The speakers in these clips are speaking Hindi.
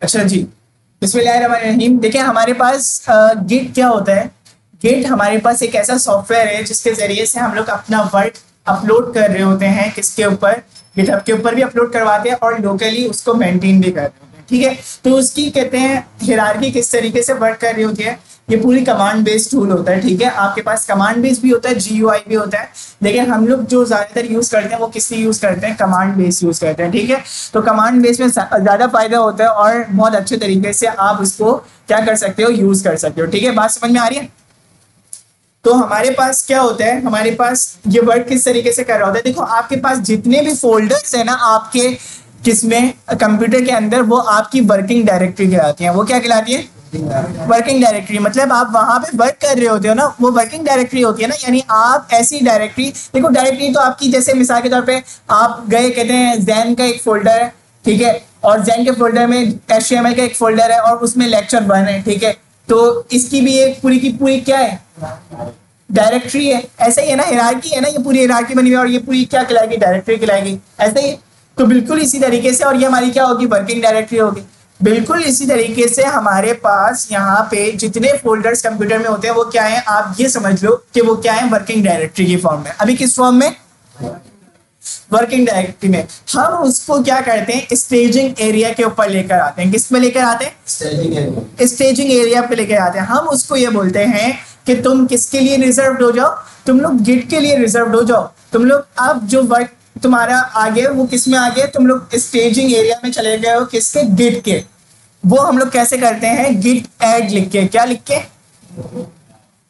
अच्छा जी, बिस्मिल्लाहिर्रहमानिर्रहीम। देखिए हमारे पास गिट क्या होता है। गिट हमारे पास एक ऐसा सॉफ्टवेयर है जिसके जरिए से हम लोग अपना वर्क अपलोड कर रहे होते हैं। किसके ऊपर? गिटहब के ऊपर भी अपलोड करवाते हैं और लोकली उसको मेंटेन भी कर रहे होते हैं। ठीक है, तो उसकी कहते हैं हिरार्की किस तरीके से वर्क कर रही होती है। ये पूरी कमांड बेस्ड टूल होता है। ठीक है, आपके पास कमांड बेस्ड भी होता है, GUI भी होता है, लेकिन हम लोग जो ज्यादातर यूज करते हैं वो किससे यूज करते हैं? कमांड बेस्ड यूज करते हैं। ठीक है, तो कमांड बेस्ड में ज्यादा फायदा होता है और बहुत अच्छे तरीके से आप उसको क्या कर सकते हो? यूज कर सकते हो। ठीक है, बात समझ में आ रही है? तो हमारे पास क्या होता है, हमारे पास ये वर्क किस तरीके से कर रहा होता है। देखो आपके पास जितने भी फोल्डर्स है ना आपके किसमें कंप्यूटर के अंदर, वो आपकी वर्किंग डायरेक्टरी कहलाती है। वो क्या कहलाती है? Working directory. मतलब आप वहां पे वर्क कर रहे होते हो ना, वो वर्किंग डायरेक्टरी होती है ना। यानी आप ऐसी डायरेक्टरी, देखो डायरेक्टरी तो आपकी, जैसे मिसाल के तौर पे आप गए, कहते हैं जैन का एक फोल्डर है, ठीक है, और जैन के फोल्डर में HTML का एक फोल्डर है और उसमें लेक्चर 1 है। ठीक है, तो इसकी भी एक पूरी की पूरी क्या है? डायरेक्टरी है। ऐसा ही है ना, हिरार्की है ना, ये पूरी हिरार्की बनी हुई है और ये पूरी क्या कहलाएगी? डायरेक्टरी कहलाएगी। ऐसा ही। तो बिल्कुल इसी तरीके से, और ये हमारी क्या होगी? वर्किंग डायरेक्टरी होगी। बिल्कुल इसी तरीके से हमारे पास यहाँ पे जितने फोल्डर्स कंप्यूटर में होते हैं वो क्या है? आप ये समझ लो कि वो क्या है? वर्किंग डायरेक्टरी की फॉर्म में। अभी किस फॉर्म में? वर्किंग डायरेक्टरी में। हम उसको क्या करते हैं? स्टेजिंग एरिया के ऊपर लेकर आते हैं। किस पे लेकर आते हैं? स्टेजिंग एरिया पे लेकर आते हैं। हम उसको ये बोलते हैं कि तुम किसके लिए रिजर्व हो जाओ? तुम लोग गिट के लिए रिजर्व हो जाओ। तुम लोग अब जो वर्क तुम्हारा आगे वो किस में आ गया? तुम लोग स्टेजिंग एरिया में चले गए हो। किसके? गिट के। वो हम लोग कैसे करते हैं? गिट ऐड लिख के। क्या लिख के?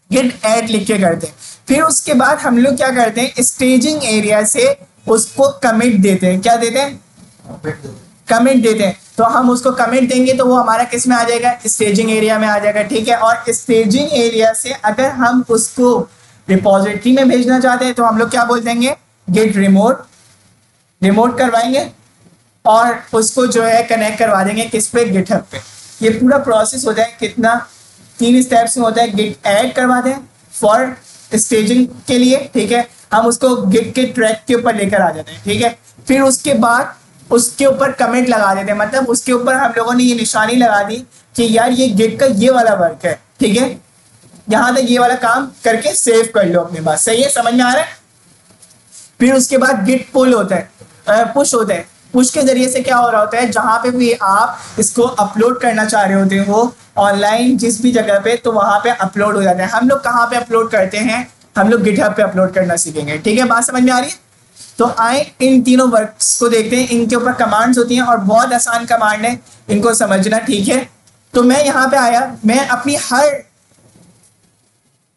गिट ऐड लिख के करते हैं। फिर उसके बाद हम लोग क्या करते हैं? स्टेजिंग एरिया से उसको कमिट देते हैं। क्या देते हैं? कमिट देते हैं। तो हम उसको कमिट देंगे तो वो हमारा किस में आ जाएगा? स्टेजिंग एरिया में आ जाएगा। ठीक है, और स्टेजिंग एरिया से अगर हम उसको रिपोजिटरी में भेजना चाहते हैं तो हम लोग क्या बोल देंगे? Git remote. रिमोट करवाएंगे और उसको जो है कनेक्ट करवा देंगे किस पे? गिटहब पे। ये पूरा प्रोसेस हो जाए कितना? 3 स्टेप्स में होता है। गिट ऐड करवा दें फॉर स्टेजिंग के लिए। ठीक है, हम उसको गिट के ट्रैक के ऊपर लेकर आ जाते हैं। ठीक है, फिर उसके बाद उसके ऊपर कमेंट लगा देते हैं। मतलब उसके ऊपर हम लोगों ने ये निशानी लगा दी कि यार ये गिट का ये वाला वर्क है। ठीक है, यहां तक ये वाला काम करके सेव कर लो अपने पास। सही है, समझ में आ रहा है? फिर उसके बाद गिट पुल होता है, पुश होता है। पुश के जरिए से क्या हो रहा होता है? जहां पे भी आप इसको अपलोड करना चाह रहे होते हो ऑनलाइन जिस भी जगह पे, तो वहां पे अपलोड हो जाता है। हम लोग कहाँ पे अपलोड करते हैं? हम लोग गिटहब पे अपलोड करना सीखेंगे। ठीक है, बात समझ में आ रही है? तो आए इन तीनों वर्क्स को देखते हैं। इनके ऊपर कमांड्स होती हैं और बहुत आसान कमांड है, इनको समझना। ठीक है, तो मैं यहाँ पे आया, मैं अपनी हर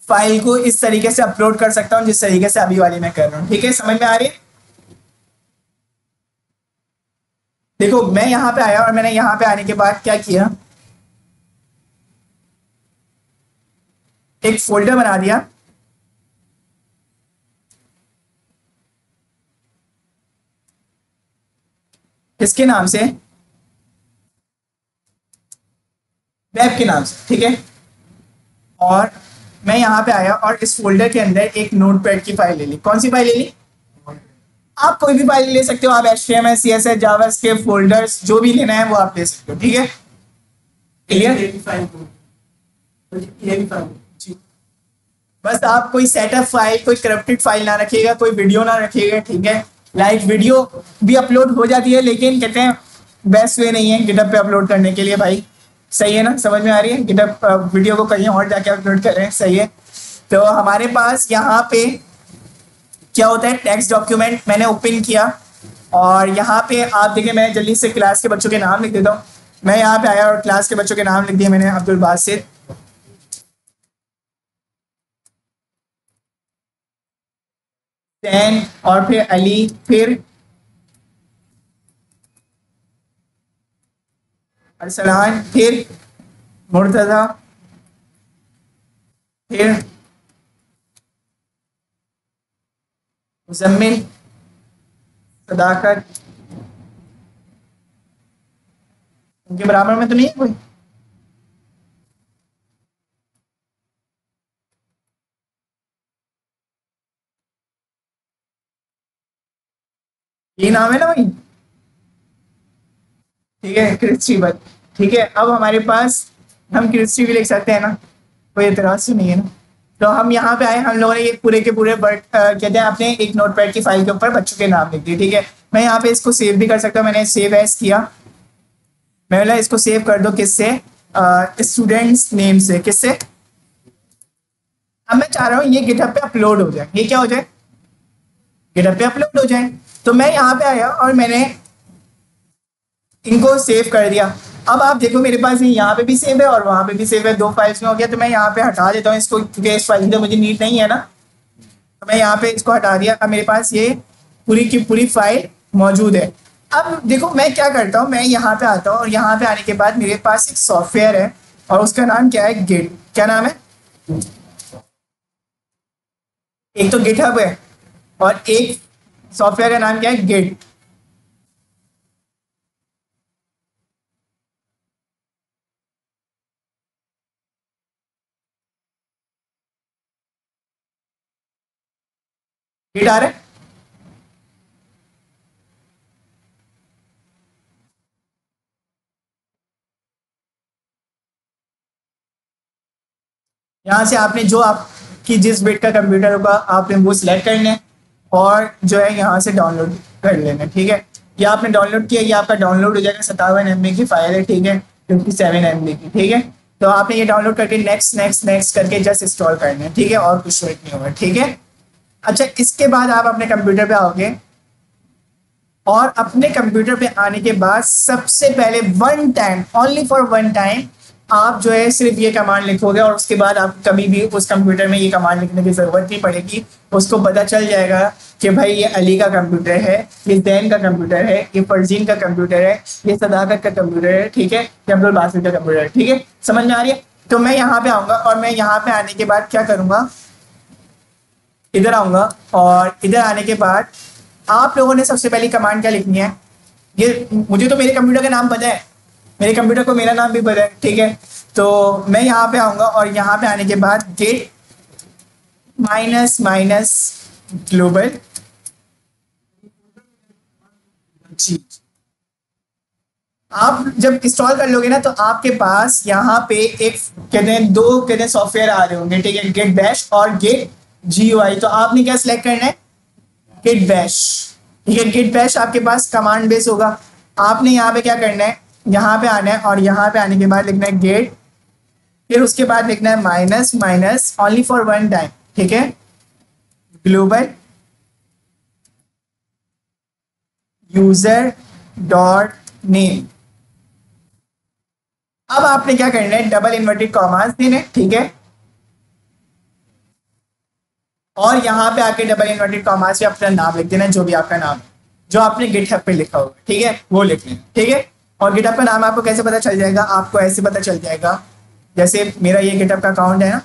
फाइल को इस तरीके से अपलोड कर सकता हूँ जिस तरीके से अभी वाली मैं कर रहा हूँ। ठीक है, समझ में आ रही है? देखो मैं यहां पे आया और मैंने यहां पे आने के बाद क्या किया? एक फोल्डर बना दिया। किसके नाम से? वेब के नाम से। ठीक है, और मैं यहां पे आया और इस फोल्डर के अंदर एक नोटपैड की फाइल ले ली। कौन सी फाइल ले ली? आप कोई भी फाइल ले सकते हो। आप HTML CSS जावास्क्रिप्ट फोल्डर्स जो भी लेना है वो आप ले सकते हो। ठीक है, क्लियर? जी, बस आप कोई सेटअप फाइल, कोई करप्टेड फाइल ना रखिएगा, कोई वीडियो ना रखिएगा। ठीक है, लाइक वीडियो भी अपलोड हो जाती है लेकिन कहते हैं बेस्ट वे नहीं है गिटहब पे अपलोड करने के लिए भाई। सही है ना, समझ में आ रही है? गिटहब वीडियो को कहीं और जाके अपलोड कर रहे हैं। सही है, तो हमारे पास यहाँ पे क्या होता है? टेक्स्ट डॉक्यूमेंट मैंने ओपन किया और यहाँ पे आप देखिए, मैं जल्दी से क्लास के बच्चों के नाम लिख देता हूँ। मैं यहाँ पे आया और क्लास के बच्चों के नाम लिख दिए मैंने। अब्दुल बासित, सैन, और फिर अली, फिर अरसलान, फिर मुर्तजा, फिर मुजम्मिल, सदाकत। उनके बराबर में तो नहीं है कोई? ये नाम है ना भाई? ठीक है, क्रिस्टीबल। ठीक है, अब हमारे पास हम क्रिस्टी भी लिख सकते हैं ना, कोई एतराज तो नहीं है ना। तो हम यहाँ पे आए, हम लोगों ने ये पूरे के पूरे वर्ड कहते हैं अपने एक नोटपैड की फाइल के ऊपर बच्चों के नाम लिख दिए। ठीक है, मैं यहाँ पे इसको सेव भी कर सकता हूँ, मैंने सेव एज किया। मैं बोला इसको सेव कर दो किससे, स्टूडेंट्स नेम से, किससे। अब मैं चाह रहा हूँ ये गिटहब पे अपलोड हो जाए, ये क्या हो जाए, गिटहब पे अपलोड हो जाए। तो मैं यहाँ पे आया और मैंने इनको सेव कर दिया। अब आप देखो मेरे पास ये यहाँ पे भी सेव है और वहां पे भी सेव है, दो फाइल्स में हो गया। तो मैं यहाँ पे हटा देता हूँ इसको, क्योंकि इस फाइल में मुझे नीड नहीं है ना। तो मैं यहाँ पे इसको हटा दिया, अब मेरे पास ये पूरी की पूरी फाइल मौजूद है। अब देखो मैं क्या करता हूँ, मैं यहाँ पे आता हूँ और यहाँ पे आने के बाद मेरे पास एक सॉफ्टवेयर है और उसका नाम क्या है, गिट। क्या नाम है, एक तो गिटहब है और एक सॉफ्टवेयर का नाम क्या है, गिट। गिट आ रहा है, यहाँ से आपने जो आपकी जिस बिट का कंप्यूटर होगा आपने वो सिलेक्ट करना है और जो है यहाँ से डाउनलोड कर लेना है। ठीक है, ये आपने डाउनलोड किया, ये आपका डाउनलोड हो जाएगा। 57 MB की फाइल है, ठीक है, 57 MB की। ठीक है, तो आपने ये डाउनलोड करके नेक्स्ट नेक्स्ट नेक्स्ट करके जस्ट इंस्टॉल करना है। ठीक है, और कुछ वेट नहीं होगा। ठीक है, अच्छा इसके बाद आप अपने कंप्यूटर पे आओगे और अपने कंप्यूटर पे आने के बाद सबसे पहले one time, only for one time, आप जो है सिर्फ ये कमांड लिखोगे और उसके बाद आप कभी भी उस कंप्यूटर में ये कमांड लिखने की जरूरत नहीं पड़ेगी। उसको पता चल जाएगा कि भाई ये अली का कंप्यूटर है, ये जैन का कंप्यूटर है, ये फरजीन का कंप्यूटर है, ये सदाकत का कंप्यूटर है। ठीक है, ये अब्दुल बासित का कंप्यूटर है। ठीक है, समझ में आ रही है। तो मैं यहाँ पे आऊंगा और मैं यहाँ पे आने के बाद क्या करूंगा, इधर आऊंगा और इधर आने के बाद आप लोगों ने सबसे पहली कमांड क्या लिखनी है, ये मुझे तो मेरे कंप्यूटर का नाम पता है, मेरे कंप्यूटर को मेरा नाम भी पता है। ठीक है, तो मैं यहाँ पे आऊंगा और यहाँ पे आने के बाद गेट माइनस माइनस ग्लोबल जी। आप जब इंस्टॉल कर लोगे ना तो आपके पास यहाँ पे एक कहते हैं दो कहते हैं सॉफ्टवेयर आ रहे होंगे। ठीक है, गेट बैश और गेट GUI। तो आपने क्या सिलेक्ट करना है, गेट बैश। ठीक है, गेट बैश आपके पास कमांड बेस होगा। आपने यहाँ पे क्या करना है, यहाँ पे आना है और यहाँ पे आने के बाद लिखना है गेट, फिर उसके बाद लिखना है minus minus only for one time. ठीक है, ग्लोबल यूजर डॉट नेम। अब आपने क्या करना है, डबल इन्वर्टेड कॉमास देने। ठीक है, और यहाँ पे आके डबल इन्वर्टेड कॉमास पे अपना नाम लिख देना, जो भी आपका नाम है, जो आपने गिटहब पे लिखा होगा। ठीक है, वो लिख लेना। ठीक है, और गिटहब का नाम आपको कैसे पता चल जाएगा, आपको ऐसे पता चल जाएगा जैसे मेरा ये गिटहब का अकाउंट है ना,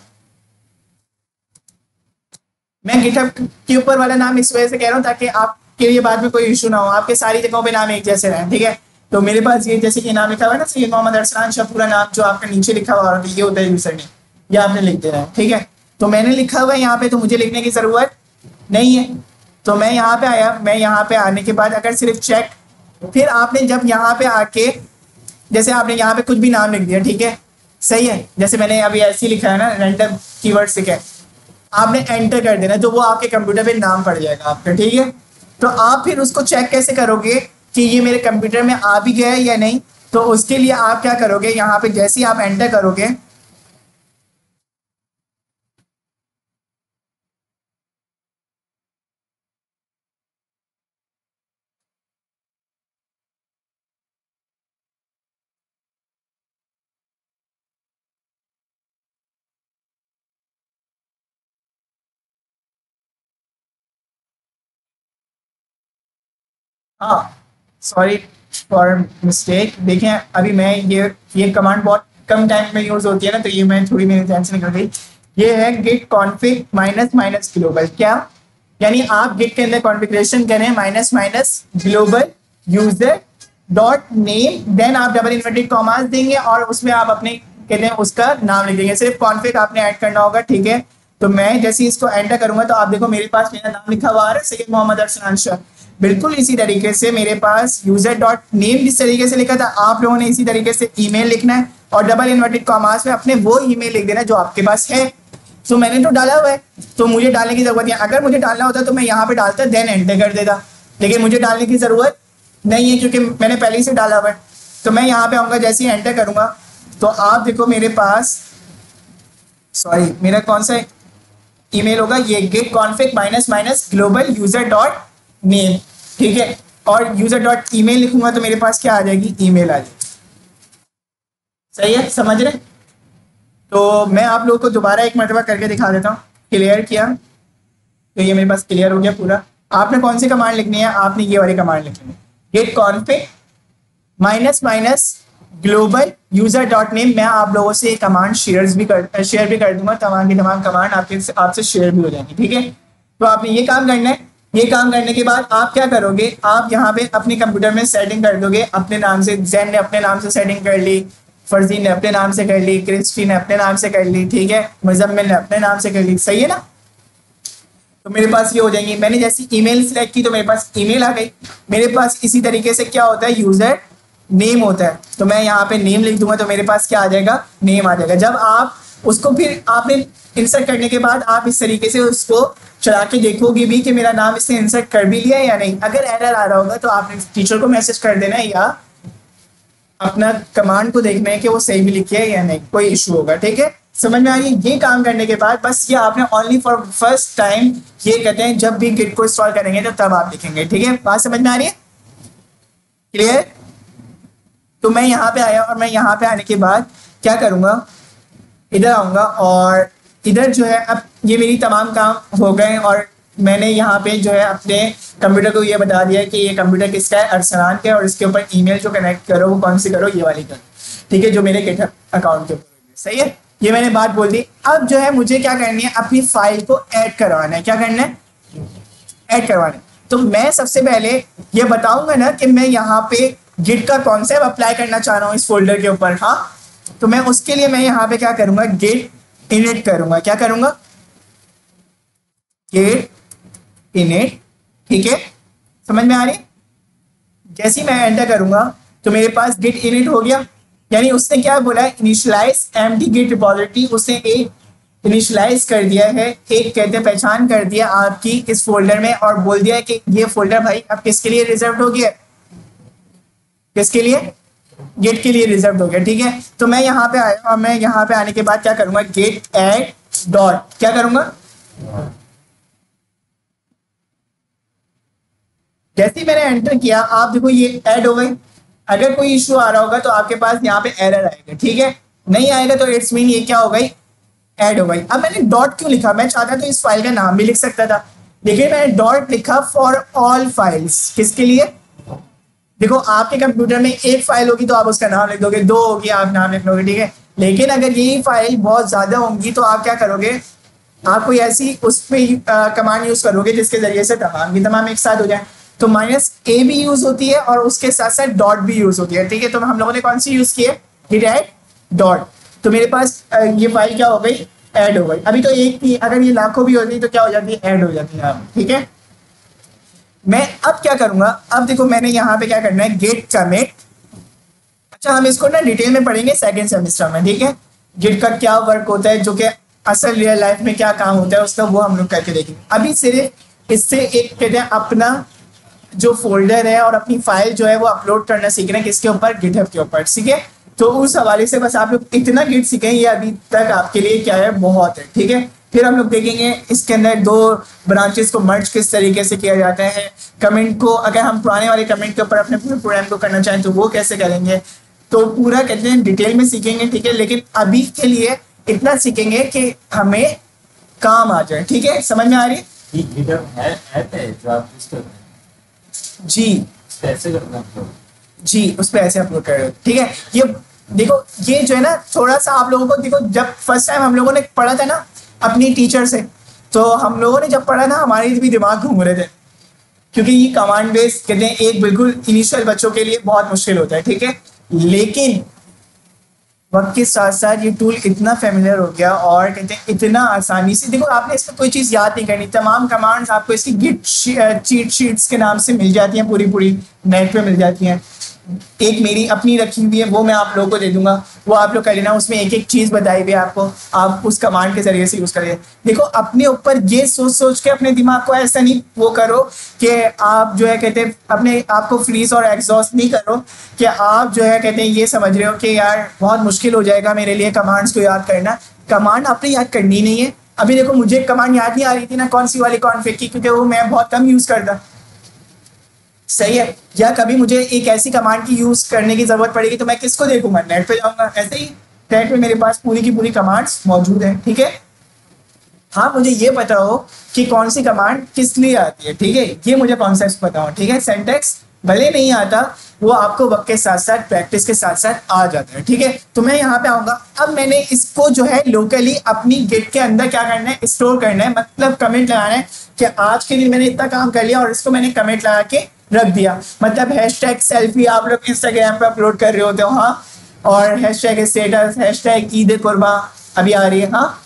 मैं गिटहब के ऊपर वाला नाम इस वजह से कह रहा हूँ ताकि आपके लिए बाद में कोई इशू ना हो, आपके सारी जगहों पे नाम एक जैसे रहें। ठीक है, तो मेरे पास ये जैसे कि नाम लिखा हुआ है ना, सैयद मोहम्मद अरसलान शाह, पूरा नाम जो आपका नीचे लिखा हुआ है ये होता है यूजर नेम, ये आपने लिख देना है। ठीक है, तो मैंने लिखा हुआ है यहाँ पे, तो मुझे लिखने की जरूरत नहीं है। तो मैं यहाँ पे आया, मैं यहाँ पे आने के बाद अगर सिर्फ चेक, फिर आपने जब यहाँ पे आके जैसे आपने यहाँ पे कुछ भी नाम लिख दिया, ठीक है, सही है, जैसे मैंने अभी ऐसे ही लिखा है ना, रैंडम कीवर्ड से क्या, आपने एंटर कर देना, तो वो आपके कंप्यूटर पे नाम पड़ जाएगा आपका। ठीक है, तो आप फिर उसको चेक कैसे करोगे कि ये मेरे कंप्यूटर में आ भी गया है या नहीं, तो उसके लिए आप क्या करोगे, यहाँ पे जैसे ही आप एंटर करोगे, हाँ सॉरी फॉर मिस्टेक, देखें अभी मैं ये कमांड बहुत कम टाइम में यूज होती है ना, तो ये मैं थोड़ी मेरे ध्यान से निकल गई। ये है git config minus minus global. क्या, यानी आप गिट के अंदर कॉन्फ़िगरेशन करें minus minus global user dot name, then आप डबल इन्वर्टेड कॉमास देंगे और उसमें आप अपने कहते हैं उसका नाम लिख देंगे, सिर्फ कॉन्फिग आपने ऐड करना होगा। ठीक है, तो मैं जैसे ही इसको एंटर करूंगा तो आप देखो मेरे पास मेरा नाम लिखा हुआ आ रहा है, सैयद मोहम्मद अरसलान शाह। बिल्कुल इसी तरीके से मेरे पास यूजर डॉट नेम जिस तरीके से लिखा था, आप लोगों ने इसी तरीके से ईमेल लिखना है और डबल इन्वर्टेड कॉमास में अपने वो ईमेल लिख देना जो आपके पास है। तो मैंने तो डाला हुआ है, तो मुझे डालने की जरूरत नहीं है। अगर मुझे डालना होता तो मैं यहाँ पे डालता देन एंटर कर देता, लेकिन मुझे डालने की जरूरत नहीं है क्योंकि मैंने पहले ही से डाला हुआ है। तो मैं यहाँ पे आऊँगा, जैसे ही एंटर करूँगा तो आप देखो मेरे पास, सॉरी मेरा कौन सा ईमेल होगा, ये git config minus minus global user dot name, ठीक है। और यूजर डॉट ईमेल लिखूंगा तो मेरे पास क्या आ जाएगी, ईमेल आ जाएगी। सही है, समझ रहे? तो मैं आप लोगों को दोबारा एक मरतबा करके दिखा देता हूँ। क्लियर किया तो ये मेरे पास क्लियर हो गया पूरा। आपने कौन सी कमांड लिखनी है, आपने ये वाली कमांड लिखनी है, git config minus minus global user dot name. मैं आप लोगों से कमांड शेयर भी कर दूंगा, तमाम की तमाम कमांड आपसे शेयर भी हो जाएंगी, ठीक है। तो आपने ये काम करना है। ये काम करने के बाद आप क्या करोगे, आप यहाँ पे अपने कंप्यूटर में सेटिंग कर दोगे अपने नाम से। जैन ने अपने नाम से सेटिंग कर ली, फरजीन ने अपने नाम से कर ली, क्रिस्टी ने अपने नाम से कर ली, ठीक है, मुजम्मिल ने अपने नाम से कर ली, सही है ना। तो मेरे पास ये हो जाएंगी। मैंने जैसी ईमेल सेलेक्ट की तो मेरे पास ईमेल आ गई। मेरे पास इसी तरीके से क्या होता है, यूजर नेम होता है। तो मैं यहाँ पे नेम लिख दूंगा तो मेरे पास क्या आ जाएगा, नेम आ जाएगा। जब आप उसको फिर आपने इंसर्ट करने के बाद आप इस तरीके से उसको चला के देखोगे भी कि मेरा नाम इसने इंसर्ट कर भी लिया या नहीं। अगर एरर आ रहा होगा तो आपने टीचर को मैसेज कर देना है या अपना कमांड को देखना है कि वो सही भी लिखी है या नहीं, कोई इशू होगा, ठीक है। समझ में आ रही है? ये काम करने के बाद बस ये आपने ओनली फॉर फर्स्ट टाइम ये कहते हैं, जब भी गिट को इंस्टॉल करेंगे तो तब आप लिखेंगे, ठीक है। बात समझ में आ रही है? क्लियर? तो मैं यहाँ पे आया और मैं यहाँ पे आने के बाद क्या करूँगा, इधर आऊँगा और इधर जो है अब ये मेरी तमाम काम हो गए और मैंने यहाँ पे जो है अपने कंप्यूटर को ये बता दिया कि ये कंप्यूटर किसका है, अरसलान का, और इसके ऊपर ईमेल जो कनेक्ट करो वो कौन सी करो, ये वाली करो, ठीक है, जो मेरे गिटहब अकाउंट के ऊपर। सही है, ये मैंने बात बोल दी। अब जो है मुझे क्या करनी है, अपनी फाइल को ऐड करवाना है। क्या करना है, ऐड करवाना है। तो मैं सबसे पहले ये बताऊंगा ना कि मैं यहाँ पे गिट का कॉन्सेप्ट अप्लाई करना चाह रहा हूँ इस फोल्डर के ऊपर। हाँ, तो मैं उसके लिए मैं यहाँ पे क्या करूंगा, गेट इनिट करूंगा। क्या करूंगा, गेट इनिट, ठीक है, समझ में आ रही? जैसे ही मैं एंटर करूंगा तो मेरे पास गिट इनिट हो गया। यानी उसने क्या बोला है, इनिशियलाइज एम्प्टी गिट रिपॉजिटरी। उसने एक इनिशियलाइज कर दिया है, एक कहते हैं पहचान कर दिया आपकी इस फोल्डर में और बोल दिया है कि ये फोल्डर भाई अब किसके लिए रिजर्व हो गया, किसके लिए, गेट के लिए रिजर्व हो गया, ठीक है। तो मैं यहाँ पे आया और मैं यहाँ पे आने के बाद क्या करूंगा, गेट ऐड डॉट, क्या करूंगा, जैसे ही मैंने एंटर किया आप देखो ये ऐड हो गई। अगर कोई इशू आ रहा होगा तो आपके पास यहाँ पे एरर आएगा, ठीक है, नहीं आएगा तो इट्स मीन ये क्या हो गई, ऐड हो गई। अब मैंने डॉट क्यों लिखा, मैं चाहता तो इस फाइल का नाम भी लिख सकता था, लेकिन मैंने डॉट लिखा फॉर ऑल फाइल्स। किसके लिए, देखो आपके कंप्यूटर में एक फाइल होगी तो आप उसका नाम लिख दोगे, दो होगी आप नाम लिख लोगे, ठीक है, लेकिन अगर यही फाइल बहुत ज्यादा होंगी तो आप क्या करोगे, आप कोई ऐसी उस पर कमांड यूज करोगे जिसके जरिए से तमाम की तमाम एक साथ हो जाए। तो माइनस ए भी यूज होती है और उसके साथ साथ डॉट भी यूज होती है, ठीक है। तो हम लोगों ने कौन सी यूज की है, हिट ऐड डॉट। तो मेरे पास ये फाइल क्या हो गई, ऐड हो गई। अभी तो एक थी, अगर ये लाखों भी होती तो क्या हो जाती है, ऐड हो जाती है, ठीक है। मैं अब क्या करूंगा, अब देखो मैंने यहाँ पे क्या करना है, गेट कमिट। अच्छा, हम इसको ना डिटेल में पढ़ेंगे सेकंड सेमेस्टर में, ठीक है। गिट का क्या वर्क होता है, जो कि असल रियल लाइफ में क्या काम होता है उसका, वो हम लोग करके देखेंगे। अभी सिर्फ इससे एक कहते हैं अपना जो फोल्डर है और अपनी फाइल जो है वो अपलोड करना सीख रहे हैं, किसके ऊपर, गिटहब के ऊपर, ठीक है। तो उस हवाले से बस आप लोग इतना गिट सीखें, ये अभी तक आपके लिए क्या है, बहुत है, ठीक है। फिर हम लोग देखेंगे इसके अंदर दो ब्रांचेस को मर्ज किस तरीके से किया जाता है, कमेंट को अगर हम पुराने वाले कमेंट के ऊपर अपने पूरे प्रोग्राम को करना चाहें तो वो कैसे करेंगे, तो पूरा कहते हैं डिटेल में सीखेंगे, ठीक है। लेकिन अभी के लिए इतना सीखेंगे कि हमें काम आ जाए, ठीक है, समझ में आ रही है? जी कैसे करना है, जी उस पर ऐसे अपलोड कर रहे हो, ठीक है। ये देखो ये जो है ना थोड़ा सा आप लोगों को देखो, जब फर्स्ट टाइम हम लोगों ने पढ़ा था ना अपनी टीचर से, तो हम लोगों ने जब पढ़ा ना हमारे भी दिमाग घूम रहे थे, क्योंकि ये कमांड बेस्ड कहते हैं एक बिल्कुल इनिशियल बच्चों के लिए बहुत मुश्किल होता है, ठीक है। लेकिन वक्त के साथ साथ ये टूल इतना फेमिलियर हो गया और कहते हैं इतना आसानी से, देखो आपने इसमें कोई चीज़ याद नहीं करनी, तमाम कमांड्स आपको इसकी गिट चीट शीट्स के नाम से मिल जाती हैं, पूरी पूरी नेट पे मिल जाती हैं। एक मेरी अपनी रखी हुई है, वो मैं आप लोगों को दे दूंगा, वो आप लोग कर लेना, उसमें एक एक चीज़ बताई हुई है आपको, आप उस कमांड के जरिए से यूज़ करिए। देखो अपने ऊपर ये सोच सोच के अपने दिमाग को ऐसा नहीं वो करो कि आप जो है कहते हैं अपने आप को फ्रीज और एग्जॉस्ट नहीं करो कि आप जो है कहते हैं ये समझ रहे हो कि यार बहुत मुश्किल हो जाएगा मेरे लिए कमांड्स को याद करना। कमांड आपने याद करनी नहीं है। अभी देखो मुझे कमांड याद नहीं आ रही थी ना, कौन सी वाली कॉन्फ़िग की, क्योंकि वो मैं बहुत कम यूज़ करता, सही है। या कभी मुझे एक ऐसी कमांड की यूज करने की जरूरत पड़ेगी तो मैं किसको देखूंगा, नेट पे जाऊंगा। ऐसे ही नेट पे मेरे पास पूरी की पूरी कमांड्स मौजूद है, ठीक है। हाँ मुझे ये पता हो कि कौन सी कमांड किस लिए आती है, ठीक है, ये मुझे कॉन्सेप्ट पता हो, ठीक है। सिंटैक्स भले नहीं आता, वो आपको वक्त के साथ साथ प्रैक्टिस के साथ साथ आ जाता है, ठीक है। तो मैं यहाँ पे आऊंगा, अब मैंने इसको जो है लोकली अपनी गिट के अंदर क्या करना है, स्टोर करना है, मतलब कमेंट लगाना है कि आज के दिन मैंने इतना काम कर लिया और इसको मैंने कमेंट लगा के रख दिया। मतलब हैशटैग सेल्फी आप लोग इंस्टाग्राम पे अपलोड कर रहे होते हो, हाँ, और हैशटैग स्टेटस, हैशटैग ईद कुर्बा अभी आ रही है, हाँ।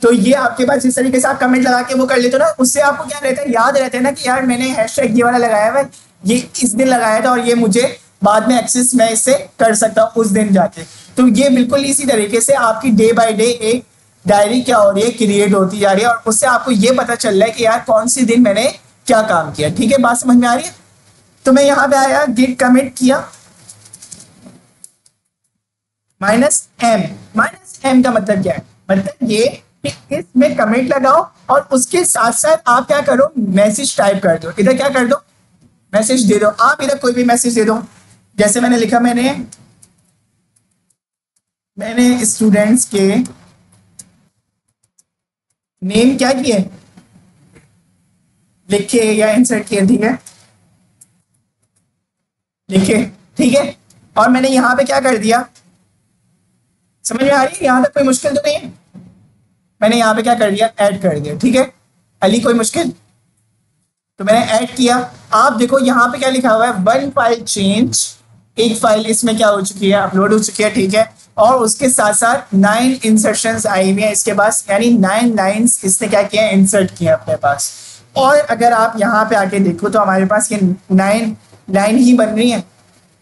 तो ये आपके पास इस तरीके से आप कमेंट लगा के वो कर लेते हो ना, उससे आपको क्या रहता है, याद रहता है ना कि यार मैंने हैशटैग ये वाला लगाया हुआ है, ये इस दिन लगाया था और ये मुझे बाद में एक्सेस मैं इससे कर सकता हूँ उस दिन जाके। तो ये बिल्कुल इसी तरीके से आपकी डे बाय डे एक डायरी क्या हो रही है, क्रिएट होती जा रही है, और उससे आपको ये पता चल रहा है कि यार कौन सी दिन मैंने क्या काम किया, ठीक है। बात समझ में आ रही है। तो मैं यहाँ पे आया, गिट कमिट किया, -m का मतलब क्या है, मतलब ये कि इसमें कमेंट लगाओ और उसके साथ साथ आप क्या करो, मैसेज टाइप कर दो, इधर क्या कर दो, मैसेज दे दो। आप इधर कोई भी मैसेज दे दो, जैसे मैंने लिखा, मैंने स्टूडेंट्स के नेम क्या किए, लिखे या इंसर्ट किए, ठीक है, लिखे, ठीक है। और मैंने यहाँ पे क्या कर दिया, समझ में आ रही है, यहाँ तक कोई मुश्किल तो नहीं है। मैंने यहाँ पे क्या कर दिया, ऐड कर दिया, ठीक है। अली कोई मुश्किल, तो मैंने ऐड किया। आप देखो यहाँ पे क्या लिखा हुआ है, 1 फाइल चेंज, एक फाइल इसमें क्या हो चुकी है, अपलोड हो चुकी है, ठीक है। और उसके साथ साथ 9 इंसर्शंस आई हुई है इसके पास, यानी 9 लाइन्स इसने क्या किया, इंसर्ट किया अपने पास। और अगर आप यहाँ पे आके देखो तो हमारे पास ये 9 लाइन ही बन रही है।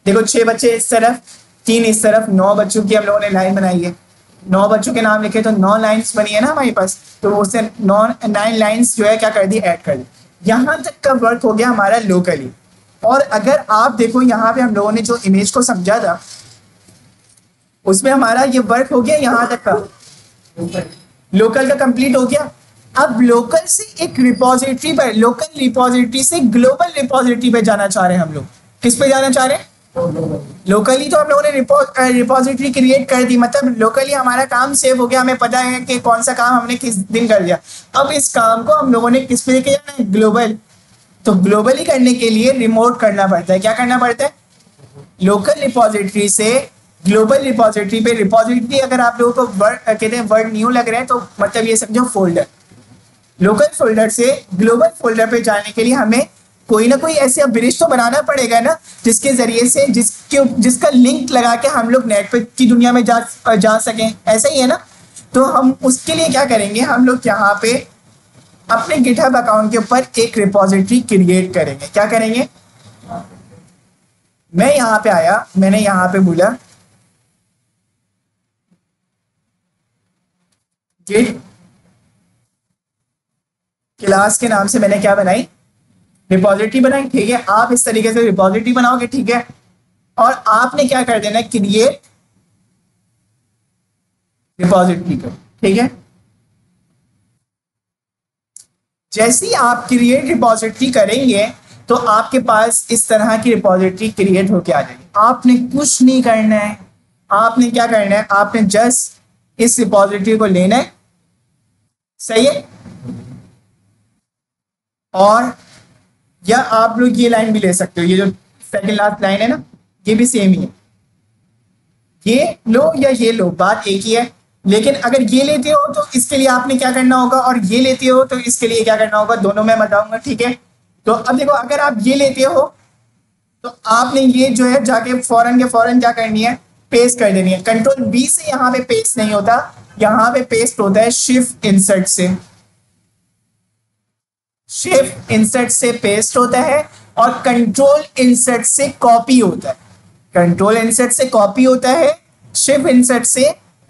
देखो 6 बच्चे इस तरफ, 3 इस तरफ, 9 बच्चों की हम लोगों ने लाइन बनाई है, 9 बच्चों के नाम लिखे तो 9 लाइन्स बनी है ना हमारे पास। तो उससे 9 लाइन्स जो है क्या कर दी, ऐड कर दी। यहाँ तक का वर्क हो गया हमारा लोकली। और अगर आप देखो यहाँ पे हम लोगों ने जो इमेज को समझा था उसमें हमारा ये वर्क हो गया यहाँ तक का, लोकल का कंप्लीट हो गया। अब लोकल से एक रिपोजिटरी पर, लोकल रिपोजिटरी से ग्लोबल रिपोजिटरी पे जाना चाह रहे हैं हम लोग। किस पे जाना चाह रहे हैं, लोकली। तो हम लोगों ने रिपोजिटरी क्रिएट कर दी, मतलब लोकली हमारा काम सेव हो गया, हमें पता है कि कौन सा काम हमने किस दिन कर दिया। अब इस काम को हम लोगों ने किस पे लेके जाना है, ग्लोबल। तो ग्लोबली करने के लिए रिमोट करना पड़ता है, क्या करना पड़ता है, लोकल रिपोजिटरी से ग्लोबल रिपोजिटरी पे। रिपोजिटरी अगर आप लोगों को वर्ड कहते हैं, वर्ड न्यू लग रहे हैं तो मतलब ये समझो फोल्डर। लोकल फोल्डर से ग्लोबल फोल्डर पे जाने के लिए हमें कोई ना कोई ऐसे ब्रिज तो बनाना पड़ेगा ना, जिसके जरिए से जिसका लिंक लगा के हम लोग नेट पे की दुनिया में जा सकें, ऐसा ही है ना। तो हम उसके लिए क्या करेंगे, हम लोग यहाँ पे अपने गिटहब अकाउंट के ऊपर एक रिपोजिटरी क्रिएट करेंगे। क्या करेंगे, मैं यहाँ पे आया, मैंने यहाँ पे बोला गिट क्लास के नाम से मैंने क्या बनाई, रिपोजिटरी बनाई, ठीक है। आप इस तरीके से रिपोजिटरी बनाओगे, ठीक है। और आपने क्या कर देना है, क्रिएट रिपोजिटरी को, ठीक है। जैसे ही आप क्रिएट रिपोजिटरी करेंगे तो आपके पास इस तरह की रिपोजिटरी क्रिएट होके आ जाएगी। आपने कुछ नहीं करना है, आपने क्या करना है, आपने जस्ट इस रिपोजिटरी को लेना है, सही है। और या आप लोग ये लाइन भी ले सकते हो, ये जो सेकंड लास्ट लाइन है ना, ये भी सेम ही है, ये लो या ये लो, बात एक ही है। लेकिन अगर ये लेते हो तो इसके लिए आपने क्या करना होगा, और ये लेते हो तो इसके लिए क्या करना होगा, दोनों मैं बताऊंगा, ठीक है। तो अब देखो, अगर आप ये लेते हो तो आपने ये जो है जाके फौरन के फौरन क्या करनी है, पेस्ट कर देनी है। कंट्रोल बी से यहाँ पे पेस्ट नहीं होता, यहाँ पे पेस्ट होता है शिफ्ट इंसर्ट से। शिफ्ट इंसर्ट से पेस्ट होता है और कंट्रोल इंसर्ट से कॉपी होता है। कंट्रोल इंसर्ट से कॉपी होता है, शिफ्ट इंसर्ट से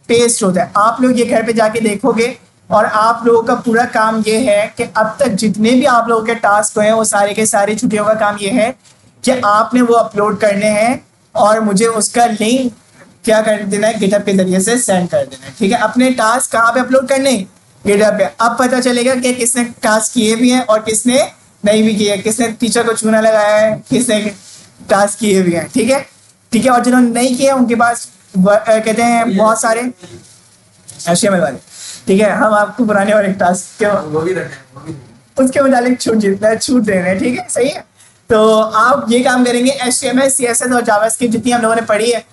पेस्ट होता है। आप लोग ये घर पे जाके देखोगे और आप लोगों का पूरा काम ये है कि अब तक जितने भी आप लोगों के टास्क हुए हैं वो सारे के सारे छुट्टियों का काम ये है कि आपने वो अपलोड करने हैं और मुझे उसका लिंक क्या कर देना है, गिटहब के जरिए से सेंड कर देना है। ठीक है, अपने टास्क कहाँ पे अपलोड करने, गिटहब पे। अब पता चलेगा कि किसने टास्क किए भी हैं और किसने नहीं भी किए, किसने टीचर को चूना लगाया है, किसने टास्क किए भी हैं। ठीक है, ठीक है। और जिन्होंने नहीं किए उनके पास कहते हैं बहुत सारे HTML वाले। ठीक है, हम आपको पुराने और एक टास्क के वो भी उसके मुताबिक छूट दे रहे हैं। ठीक है, सही है। तो आप ये काम करेंगे, HTML CSS और जावास्क्रिप्ट जितनी हम लोगों ने पढ़ी है,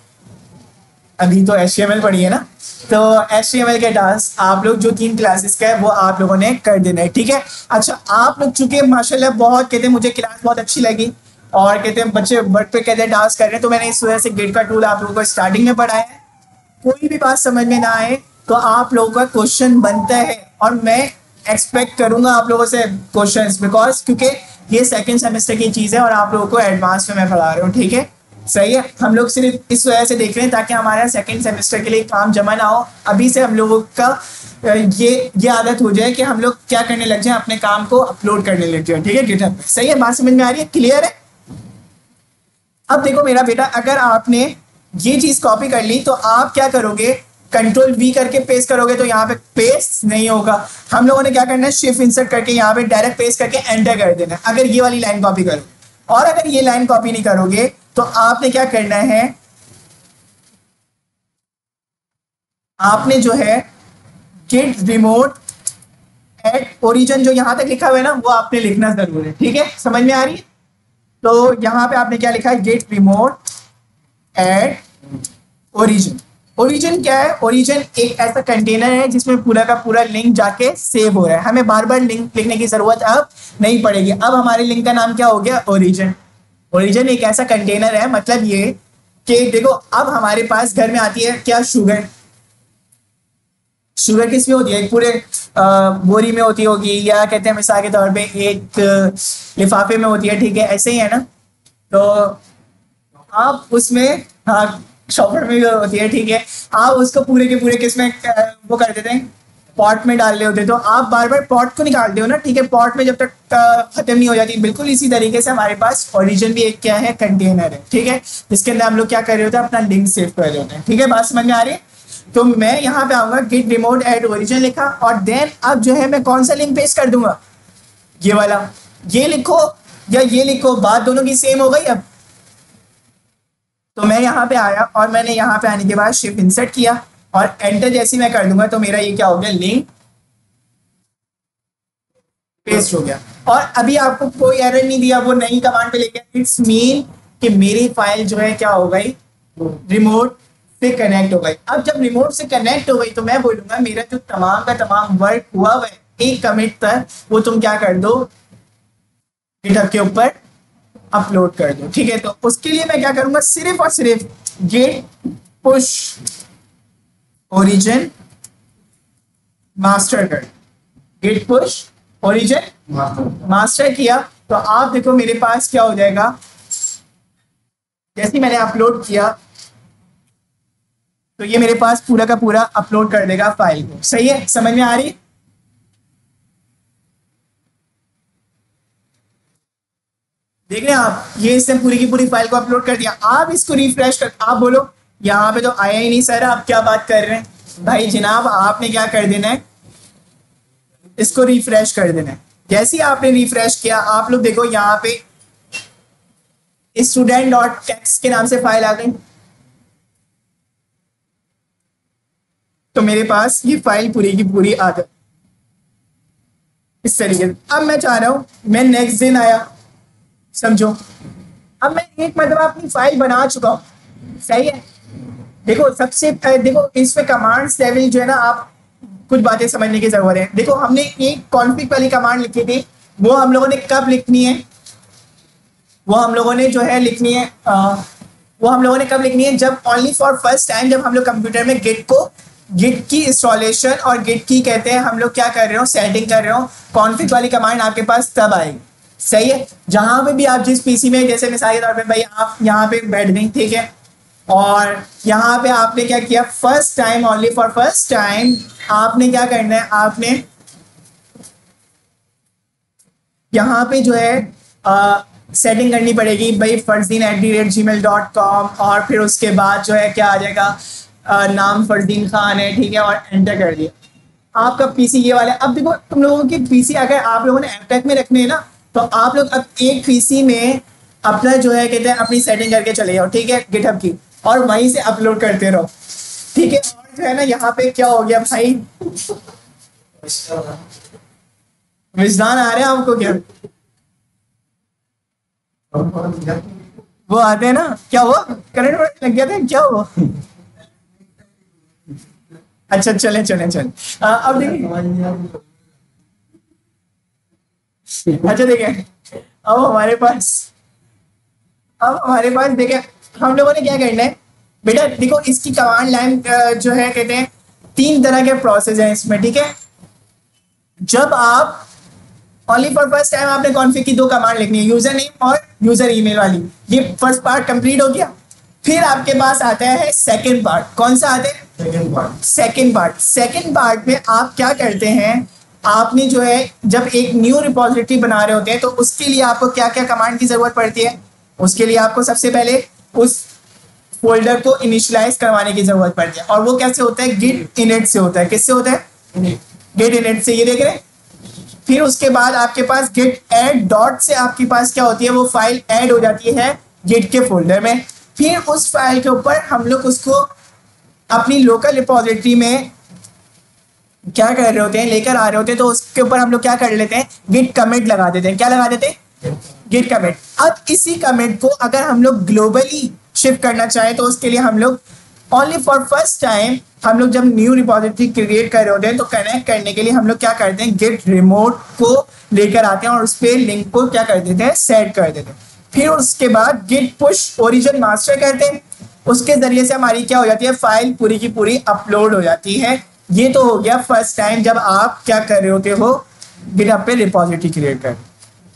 अभी तो HTML पढ़ी है ना, तो HTML के टास्क आप लोग जो 3 क्लासेस का है वो आप लोगों ने कर देना है। ठीक है, अच्छा आप लोग चूंकि माशाल्लाह बहुत कहते हैं मुझे क्लास बहुत अच्छी लगी और कहते हैं बच्चे वर्क पे कहते हैं टास्क कर रहे हैं, तो मैंने इस वजह से गेट का टूल आप लोगों को स्टार्टिंग में पढ़ाया है। कोई भी बात समझ में ना आए तो आप लोगों का क्वेश्चन बनता है और मैं एक्सपेक्ट करूंगा आप लोगों से क्वेश्चंस, बिकॉज क्योंकि ये सेकंड सेमेस्टर की चीज़ है और आप लोगों को एडवांस में मैं पढ़ा रहा हूँ। ठीक है, सही है। हम लोग सिर्फ इस वजह से देख रहे हैं ताकि हमारा सेकंड सेमेस्टर के लिए काम जमा ना हो। अभी से हम लोगों का ये आदत हो जाए कि हम लोग क्या करने लग जाए, अपने काम को अपलोड करने लग जाए। ठीक है, गिटहब पे। सही है, बात समझ में आ रही है, क्लियर है। अब देखो मेरा बेटा, अगर आपने ये चीज कॉपी कर ली तो आप क्या करोगे, कंट्रोल V करके पेस्ट करोगे तो यहाँ पे पेस्ट नहीं होगा। हम लोगों ने क्या करना है, शिफ्ट इंसर्ट करके यहाँ पे डायरेक्ट पेस्ट करके एंटर कर देना है, अगर ये वाली लाइन कॉपी करो। और अगर ये लाइन कॉपी नहीं करोगे तो आपने क्या करना है, आपने जो है गेट रिमोट एट ओरिजिन जो यहां तक लिखा हुआ है ना, वो आपने लिखना जरूर है। ठीक है, समझ में आ रही है। तो यहां पे आपने क्या लिखा है, git remote at origin. Origin क्या है, ओरिजिन एक ऐसा कंटेनर है जिसमें पूरा का पूरा लिंक जाके सेव हो रहा है। हमें बार बार लिंक लिखने की जरूरत अब नहीं पड़ेगी। अब हमारे लिंक का नाम क्या हो गया, ओरिजिन। ओरिजिन एक ऐसा कंटेनर है, मतलब ये कि देखो अब हमारे पास घर में आती है क्या, शुगर। शुगर किस में होती है, एक पूरे बोरी में होती होगी, या कहते हैं मिसाल के तौर पे एक लिफाफे में होती है। ठीक है, ऐसे ही है ना। तो आप उसमें, हाँ शॉपर में भी होती है। ठीक है, आप उसको पूरे के पूरे किसमें वो कर देते हैं, पॉट में डाल रहे होते, तो आप बार बार पॉट को निकालते हो ना। ठीक है, पॉट में जब तक खत्म नहीं हो जाती। बिल्कुल इसी तरीके से हमारे पास ओरिजिन भी एक क्या है, कंटेनर है। ठीक है, जिसके अंदर हम लोग क्या कर रहे होते हैं, अपना लिंक सेव कर रहे होते हैं। ठीक है, बात समझ में आ रही है। तो मैं यहाँ पे आऊंगा, गेट रिमोट एट ओरिजिन लिखा, और देन अब जो है मैं कौन सा लिंक पेस्ट कर दूंगा, ये वाला। ये लिखो या ये लिखो, बात दोनों की सेम हो गई। अब तो मैं यहाँ पे आया और मैंने यहाँ पे आने के बाद शिफ्ट इंसर्ट किया और एंटर जैसे मैं कर दूंगा तो मेरा ये क्या हो गया, लिंक पेस्ट हो गया। और अभी आपको कोई एरर नहीं दिया, वो नई कमांड पे लेके, इट्स मीन कि मेरी फाइल जो है क्या हो गई, रिमोट से कनेक्ट हो गई। अब जब रिमोट से कनेक्ट हो गई तो मैं बोलूंगा मेरा जो तमाम का तमाम वर्क हुआ है एक कमिट तक, वो तुम क्या कर दो, गिटहब के ऊपर अपलोड कर दो। ठीक है, तो उसके लिए मैं क्या करूंगा, सिर्फ और सिर्फ गेट पुश ओरिजिन मास्टर कर, गेट पुश ओरिजिन मास्टर किया तो आप देखो मेरे पास क्या हो जाएगा, जैसे मैंने अपलोड किया तो ये मेरे पास पूरा का पूरा अपलोड कर देगा फाइल को। सही है, समझ में आ रही। देख रहे हैं आप, ये इसने पूरी की पूरी फाइल को अपलोड कर दिया। आप इसको रिफ्रेश कर, आप बोलो यहाँ पे तो आया ही नहीं सर, आप क्या बात कर रहे हैं। भाई जनाब आपने क्या कर देना है, इसको रिफ्रेश कर देना है। जैसे ही आपने रिफ्रेश किया, आप लोग देखो यहाँ पे student.txt के नाम से फाइल आ गई। तो मेरे पास ये फाइल पूरी की पूरी आ गई इस तरीके से। अब मैं चाह रहा हूं, मैं नेक्स्ट दिन आया, समझो अब मैं एक मतलब अपनी फाइल बना चुका हूं। सही है, देखो सबसे देखो इस पे कमांड्स लेवल जो है ना, आप कुछ बातें समझने की जरूरत है। देखो हमने एक कॉन्फिग वाली कमांड लिखी थी, वो हम लोगों ने कब लिखनी है, वो हम लोगों ने जो है लिखनी है वो हम लोगों ने कब लिखनी है, जब ओनली फॉर फर्स्ट टाइम जब हम लोग कंप्यूटर में गिट की इंस्टॉलेशन और गिट की कहते हैं हम लोग क्या कर रहे हो, सेटिंग कर रहे हो, कॉन्फ़िग वाली कमांड आपके पास तब आएगी। सही है। जहां पे भी आप जिस पीसी में, जैसे मिसाल के तौर पे भाई आप यहाँ पे बैठ गई, ठीक है, और यहाँ पे आपने क्या किया, first time, only for first time आपने क्या करना है, आपने यहाँ पे जो है सेटिंग करनी पड़ेगी भाई farzeen@gmail.com, और फिर उसके बाद जो है क्या आ जाएगा, नाम फरदीन खान है, ठीक है, और एंटर कर दिया। आपका पीसी ये वाला। अब देखो तुम लोगों की पीसी अगर आप लोगों ने एमटेक में रखने हैं ना, तो आप लोग अब एक पीसी में अपना जो है कहते हैं अपनी सेटिंग करके चले जाओ, ठीक है, गिटहब की, और वहीं से अपलोड करते रहो, ठीक है। और जो है ना यहाँ पे क्या हो गया भाई, विजदान आ रहे हैं आपको क्या, वो आते हैं ना, क्या हुआ, करंट लग गया था, क्या हुआ? अच्छा चले चले चले। अब देखिए, अच्छा देखें, अब हमारे पास देखें हम लोगों ने क्या करना है बेटा। देखो इसकी कमांड लाइन जो है कहते हैं 3 तरह के प्रोसेस हैं इसमें, ठीक है। जब आप ओनली फॉर फर्स्ट टाइम आपने कॉन्फ़िग की 2 कमांड लिखनी है, यूजर नेम और यूजर ईमेल वाली, ये फर्स्ट पार्ट कंप्लीट हो गया। फिर आपके पास आता है सेकंड पार्ट। कौन सा आता है? सेकंड पार्ट में आप क्या करते हैं, आपने जो है जब एक न्यू रिपोजिटरी बना रहे होते हैं तो उसके लिए आपको क्या क्या कमांड की जरूरत पड़ती है। उसके लिए आपको सबसे पहले उस फोल्डर को इनिशियलाइज करवाने की जरूरत पड़ती है, और वो कैसे होता है, गिट इनिट से होता है। किससे होता है? गिट इनिट से, ये देख रहे हैं। फिर उसके बाद आपके पास गिट ऐड डॉट से आपके पास क्या होती है, वो फाइल ऐड हो जाती है गिट के फोल्डर में। फिर उस फाइल के ऊपर हम लोग उसको अपनी लोकल रिपोजिटरी में क्या कर रहे होते हैं, लेकर आ रहे होते हैं, तो उसके ऊपर हम लोग क्या कर लेते हैं, गिट कमिट लगा देते हैं। क्या लगा देते हैं? Git commit. अब इसी कमिट को अगर हम लोग ग्लोबली शिफ्ट करना चाहें तो उसके लिए हम लोग ओनली फॉर फर्स्ट टाइम हम लोग जब न्यू रिपोजिटरी क्रिएट कर रहे होते हैं तो कनेक्ट करने के लिए हम लोग क्या करते हैं, गिट रिमोट को लेकर आते हैं और उस पर लिंक को क्या कर देते हैं, सेट कर देते हैं। फिर उसके बाद गिट पुश ओरिजिन मास्टर करते हैं, उसके जरिए से हमारी क्या हो जाती है, फाइल पूरी की पूरी अपलोड हो जाती है। ये तो हो गया फर्स्ट टाइम जब आप क्या कर रहे होते हो, गिटहब पे रिपोजिटरी क्रिएट कर।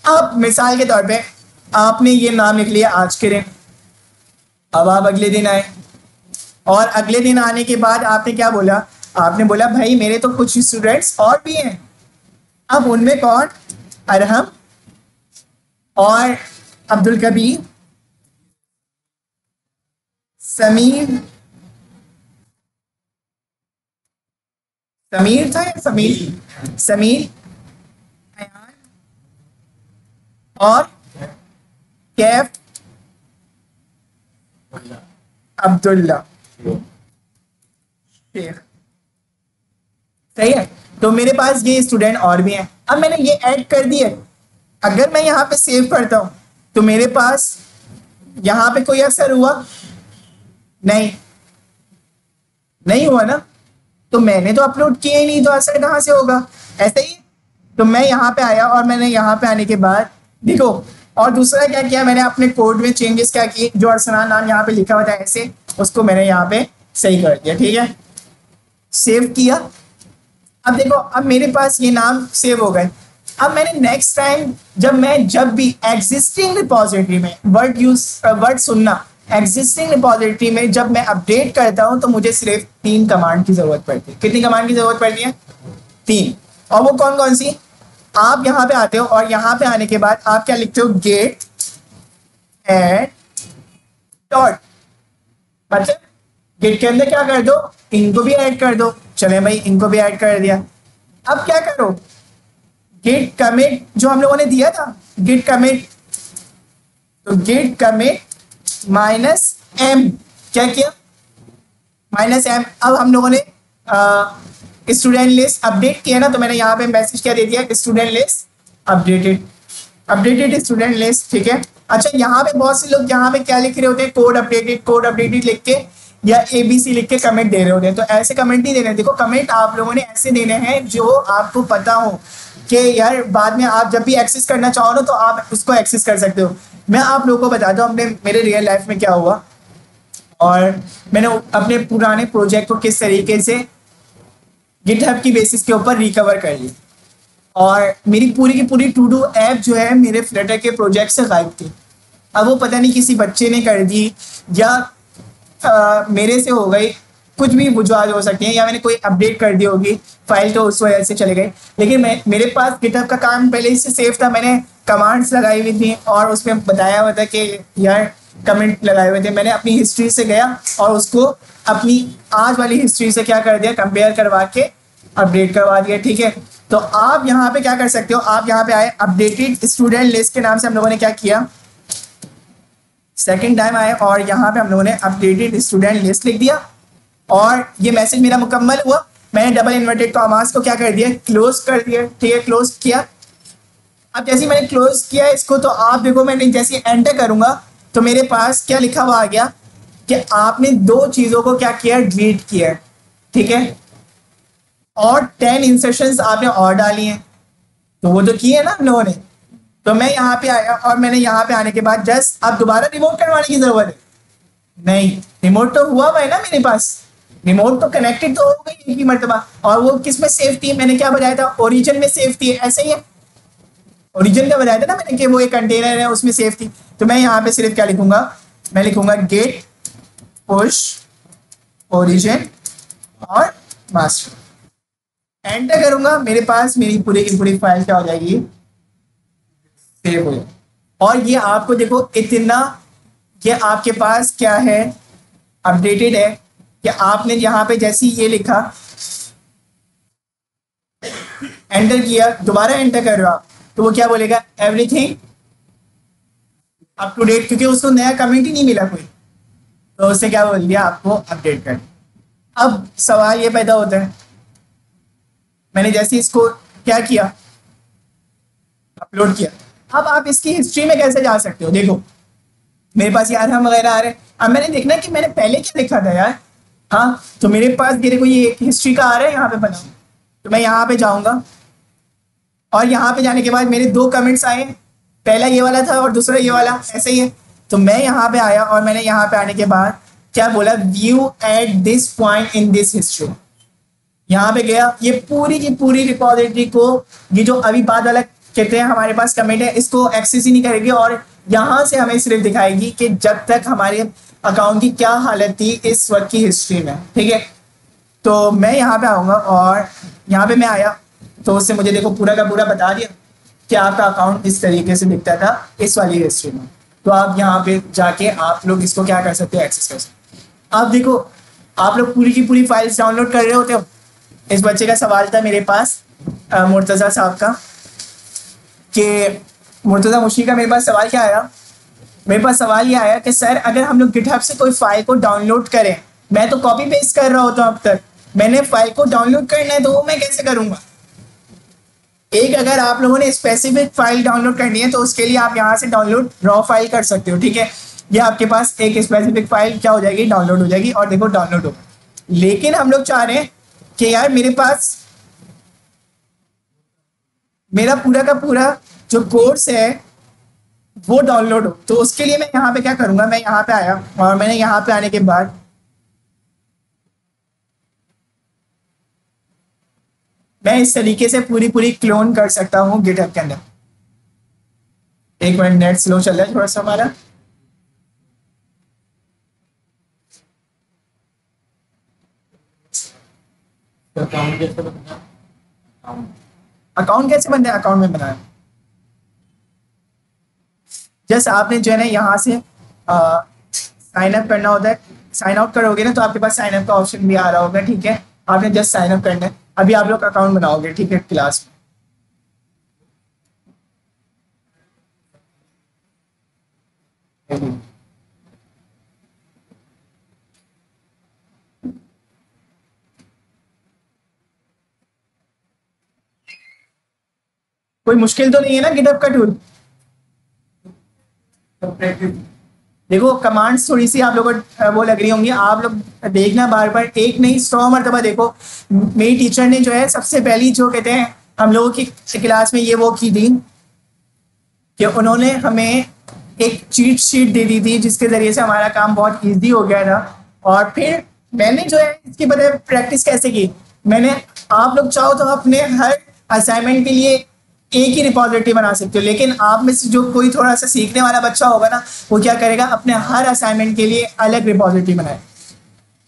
अब मिसाल के तौर पे आपने ये नाम लिख लिया आज के दिन। अब आप अगले दिन आए, और अगले दिन आने के बाद आपने क्या बोला, आपने बोला भाई मेरे तो कुछ स्टूडेंट्स और भी हैं। अब उनमें कौन, अरहम और अब्दुल कबीर, समीर था या समीर अयान और कैफ अब्दुल्ला शेख। सही है। तो मेरे पास ये स्टूडेंट और भी हैं। अब मैंने ये ऐड कर दिए। अगर मैं यहाँ पे सेव करता हूं तो मेरे पास यहाँ पे कोई असर हुआ नहीं हुआ ना, तो मैंने तो अपलोड किया ही नहीं, तो असर कहाँ से होगा, ऐसे ही। तो मैं यहाँ पे आया और मैंने यहाँ पे आने के बाद देखो, और दूसरा क्या किया मैंने, अपने कोड में चेंजेस क्या किए, जो अरसलान नाम यहाँ पे लिखा हुआ था ऐसे, उसको मैंने यहाँ पे सही कर दिया, ठीक है, सेव किया। अब देखो, अब मेरे पास ये नाम सेव हो गए। अब मैंने नेक्स्ट टाइम जब भी एग्जिस्टिंग रिपोजिटरी में वर्ड सुनना, एग्जिस्टिंग रिपोजिटरी में जब मैं अपडेट करता हूं तो मुझे सिर्फ 3 कमांड की जरूरत पड़ती है। कितनी कमांड की जरूरत पड़ती है? 3। और वो कौन कौन सी? आप यहां पे आते हो और यहां पे आने के बाद आप क्या लिखते हो, गेट एड डॉट, मतलब गेट के अंदर क्या कर दो, इनको भी ऐड कर दो। चले भाई, इनको भी ऐड कर दिया। अब क्या करो, गिट कमिट जो हम लोगों ने दिया था, गिट कमिट, तो गिट कमिट -m, क्या किया, -m। अब हम लोगों ने स्टूडेंट लिस्ट अपडेट किया ना, तो मैंने यहाँ पे मैसेज क्या दे दिया, student list updated student list, ठीक है। अच्छा, यहाँ पे बहुत से लोग यहाँ पे क्या लिख रहे होते हैं, कोड अपडेटेड लिख के या ABC लिख के कमेंट दे रहे होते हैं। तो ऐसे कमेंट नहीं देने। देखो, कमेंट आप लोगों ने ऐसे देने हैं जो आपको पता हो कि यार बाद में आप जब भी एक्सेस करना चाहो ना तो आप उसको एक्सेस कर सकते हो। मैं आप लोगों को बताता हूँ मेरे रियल लाइफ में क्या हुआ। और मैंने अपने पुराने प्रोजेक्ट को किस तरीके से गिटहब की बेसिस के ऊपर रिकवर कर लिया। और मेरी पूरी की पूरी टू डू ऐप जो है मेरे फ्लटर के प्रोजेक्ट से गायब थी। अब वो पता नहीं किसी बच्चे ने कर दी या मेरे से हो गई, कुछ भी वजूहत हो सकती हैं, या मैंने कोई अपडेट कर दी होगी फाइल तो उस वजह से चले गए। लेकिन मेरे पास गिटहब का काम पहले से सेफ था, मैंने कमांड्स लगाई हुई थी और उसमें बताया हुआ था कि यार कमेंट लगाए हुए थे। मैंने अपनी हिस्ट्री से गया और उसको अपनी आज वाली हिस्ट्री से क्या कर दिया, कंपेयर करवा के अपडेट करवा दिया। ठीक है, तो आप यहाँ पे क्या कर सकते हो, आप यहाँ पे आए अपडेटेड स्टूडेंट लिस्ट के नाम से हम लोगों ने क्या किया, सेकंड टाइम आए और यहाँ पे हम लोगों ने अपडेटेड स्टूडेंट लिस्ट लिख दिया और ये मैसेज मेरा मुकम्मल हुआ। मैंने डबल इन्वर्टेड कॉमास को क्या कर दिया, क्लोज कर दिया। ठीक है, क्लोज किया। अब जैसे मैंने क्लोज किया इसको तो आप देखो, मैंने जैसे एंटर करूंगा तो मेरे पास क्या लिखा हुआ आ गया कि आपने 2 चीजों को क्या किया, डिलीट किया। ठीक है, और 10 इंसर्शंस आपने और डाली हैं, तो वो तो किए ना हम लोगों ने। तो मैं यहाँ पे आया और मैंने यहाँ पे आने के बाद जस्ट अब दोबारा रिमोट करवाने की जरूरत है नहीं, रिमोट तो हुआ है ना मेरे पास, रिमोट तो कनेक्टेड तो हो गई एक ही मरतबा। और वो किस में सेव थी, मैंने क्या बताया था, ओरिजिन में सेव थी। ऐसे ही है, ओरिजिन का बताया था ना मैंने कि वो एक कंटेनर है उसमें सेव थी। तो मैं यहाँ पे सिर्फ क्या लिखूंगा, मैं लिखूंगा गेट पुश ओरिजिन और मास्टर, एंटर करूंगा, मेरे पास मेरी पूरी की पूरी फाइल क्या हो जाएगी, सेव हो जाएगी। और ये आपको देखो इतना, ये आपके पास क्या है, अपडेटेड है कि आपने यहाँ पे जैसे ये लिखा, एंटर किया, दोबारा एंटर कर रहे हो आप, तो वो क्या बोलेगा, एवरीथिंग अप टू डेट, क्योंकि उसको नया कमेंट ही नहीं मिला कोई, तो उससे क्या बोल दिया, आपको अपडेट कर। अब सवाल ये पैदा होता है, मैंने जैसे इसको क्या किया, अपलोड किया, अब आप इसकी हिस्ट्री में कैसे जा सकते हो। देखो मेरे पास यार हम वगैरह आ रहे हैं, अब मैंने देखना कि मैंने पहले क्या लिखा था यार। हाँ, तो मेरे पास मेरे को ये हिस्ट्री का आ रहा है यहाँ पे बना, तो मैं यहाँ पे जाऊंगा और यहाँ पे जाने के बाद मेरे 2 कमेंट्स आए, पहला ये वाला था और दूसरा ये वाला, ऐसे ही है। तो मैं यहाँ पे आया और मैंने यहाँ पे आने के बाद क्या बोला, view at this point in this history, यहाँ पे गया, ये पूरी की पूरी रिपोजिटरी को, ये जो अभी बाद वाला कहते हैं हमारे पास कमेंट है, इसको एक्सेस ही नहीं करेगी और यहाँ से हमें सिर्फ दिखाएगी कि जब तक हमारे अकाउंट की क्या हालत थी इस वक्त की हिस्ट्री में। ठीक है, तो मैं यहाँ पे आऊँगा और यहाँ पे मैं आया तो उससे मुझे देखो पूरा का पूरा बता दिया कि आपका अकाउंट इस तरीके से दिखता था इस वाली हिस्ट्री में। तो आप यहाँ पे जाके आप लोग इसको क्या कर सकते हो, एक्सेस कर सकते हो। आप देखो आप लोग पूरी की पूरी फाइल्स डाउनलोड कर रहे होते हो। इस बच्चे का सवाल था मेरे पास, मुर्तज़ा साहब का, कि मुर्तज़ा मुशी का मेरे पास सवाल क्या आया, मेरे पास सवाल ये आया कि सर अगर हम लोग गिटहब से कोई फाइल को डाउनलोड करें, मैं तो कॉपी पेस्ट कर रहा होता हूँ अब तक, मैंने फाइल को डाउनलोड करना है तो वो मैं कैसे करूँगा। एक अगर आप लोगों ने स्पेसिफिक फाइल डाउनलोड करनी है तो उसके लिए आप यहाँ से डाउनलोड रॉ फाइल कर सकते हो। ठीक है, ये आपके पास एक स्पेसिफिक फाइल क्या हो जाएगी, डाउनलोड हो जाएगी और देखो डाउनलोड होगा। लेकिन हम लोग चाह रहे हैं कि यार मेरे पास मेरा पूरा का पूरा जो कोर्स है वो डाउनलोड हो, तो उसके लिए मैं यहाँ पे क्या करूँगा, मैं यहाँ पे आया और मैंने यहाँ पे आने के बाद मैं इस तरीके से पूरी पूरी क्लोन कर सकता हूँ गिटहब के अंदर। एक मिनट, नेट स्लो चल रहा है थोड़ा सा हमारा। अकाउंट कैसे बनता है, अकाउंट में बनाया, जस्ट आपने जो है ना यहाँ से साइन अप करना होता है। साइन आउट करोगे ना तो आपके पास साइन अप का ऑप्शन भी आ रहा होगा। ठीक है, आपने जस्ट साइन अप करना है। अभी आप लोग अकाउंट बनाओगे, ठीक है, क्लास में। कोई मुश्किल तो नहीं है ना गिटहब का टूल। देखो कमांड्स थोड़ी सी आप लोगों को वो लग रही होंगी, आप लोग देखना बार बार, एक नहीं 100 मरतबा देखो। मेरी टीचर ने जो है सबसे पहली जो कहते हैं हम लोगों की क्लास में ये वो की थी कि उन्होंने हमें एक चीट शीट दे दी थी जिसके ज़रिए से हमारा काम बहुत ईजी हो गया था। और फिर मैंने जो है इसकी पता है प्रैक्टिस कैसे की, मैंने, आप लोग चाहो तो अपने हर असाइनमेंट के लिए एक ही रिपॉजिटरी बना सकते हो, लेकिन आप में से जो कोई थोड़ा सा सीखने वाला बच्चा होगा ना, वो क्या करेगा, अपने हर असाइनमेंट के लिए अलग रिपॉजिटरी बनाए।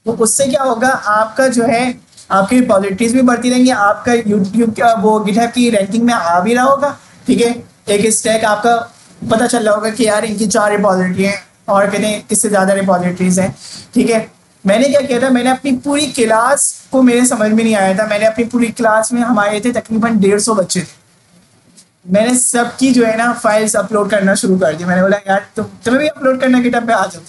तो उससे क्या होगा, आपका जो है आपकी रिपॉजिटरीज भी बढ़ती रहेंगी, आपका यूट्यूब का वो गिटहब की रैंकिंग में आ भी रहा होगा। ठीक है, एक स्टैक आपका पता चल रहा होगा कि यार इनकी 4 रिपॉजिटरी हैं और कहते हैं इससे ज़्यादा रिपॉजिटरीज हैं। ठीक है, मैंने क्या किया था, मैंने अपनी पूरी क्लास को, मेरे समझ में नहीं आया था, मैंने अपनी पूरी क्लास में, हमारे थे तकरीबन 150 बच्चे थे, मैंने सबकी जो है ना फाइल्स अपलोड करना शुरू कर दी। मैंने बोला यार तुम्हें भी अपलोड करना है गिटहब पे, आ जाओ,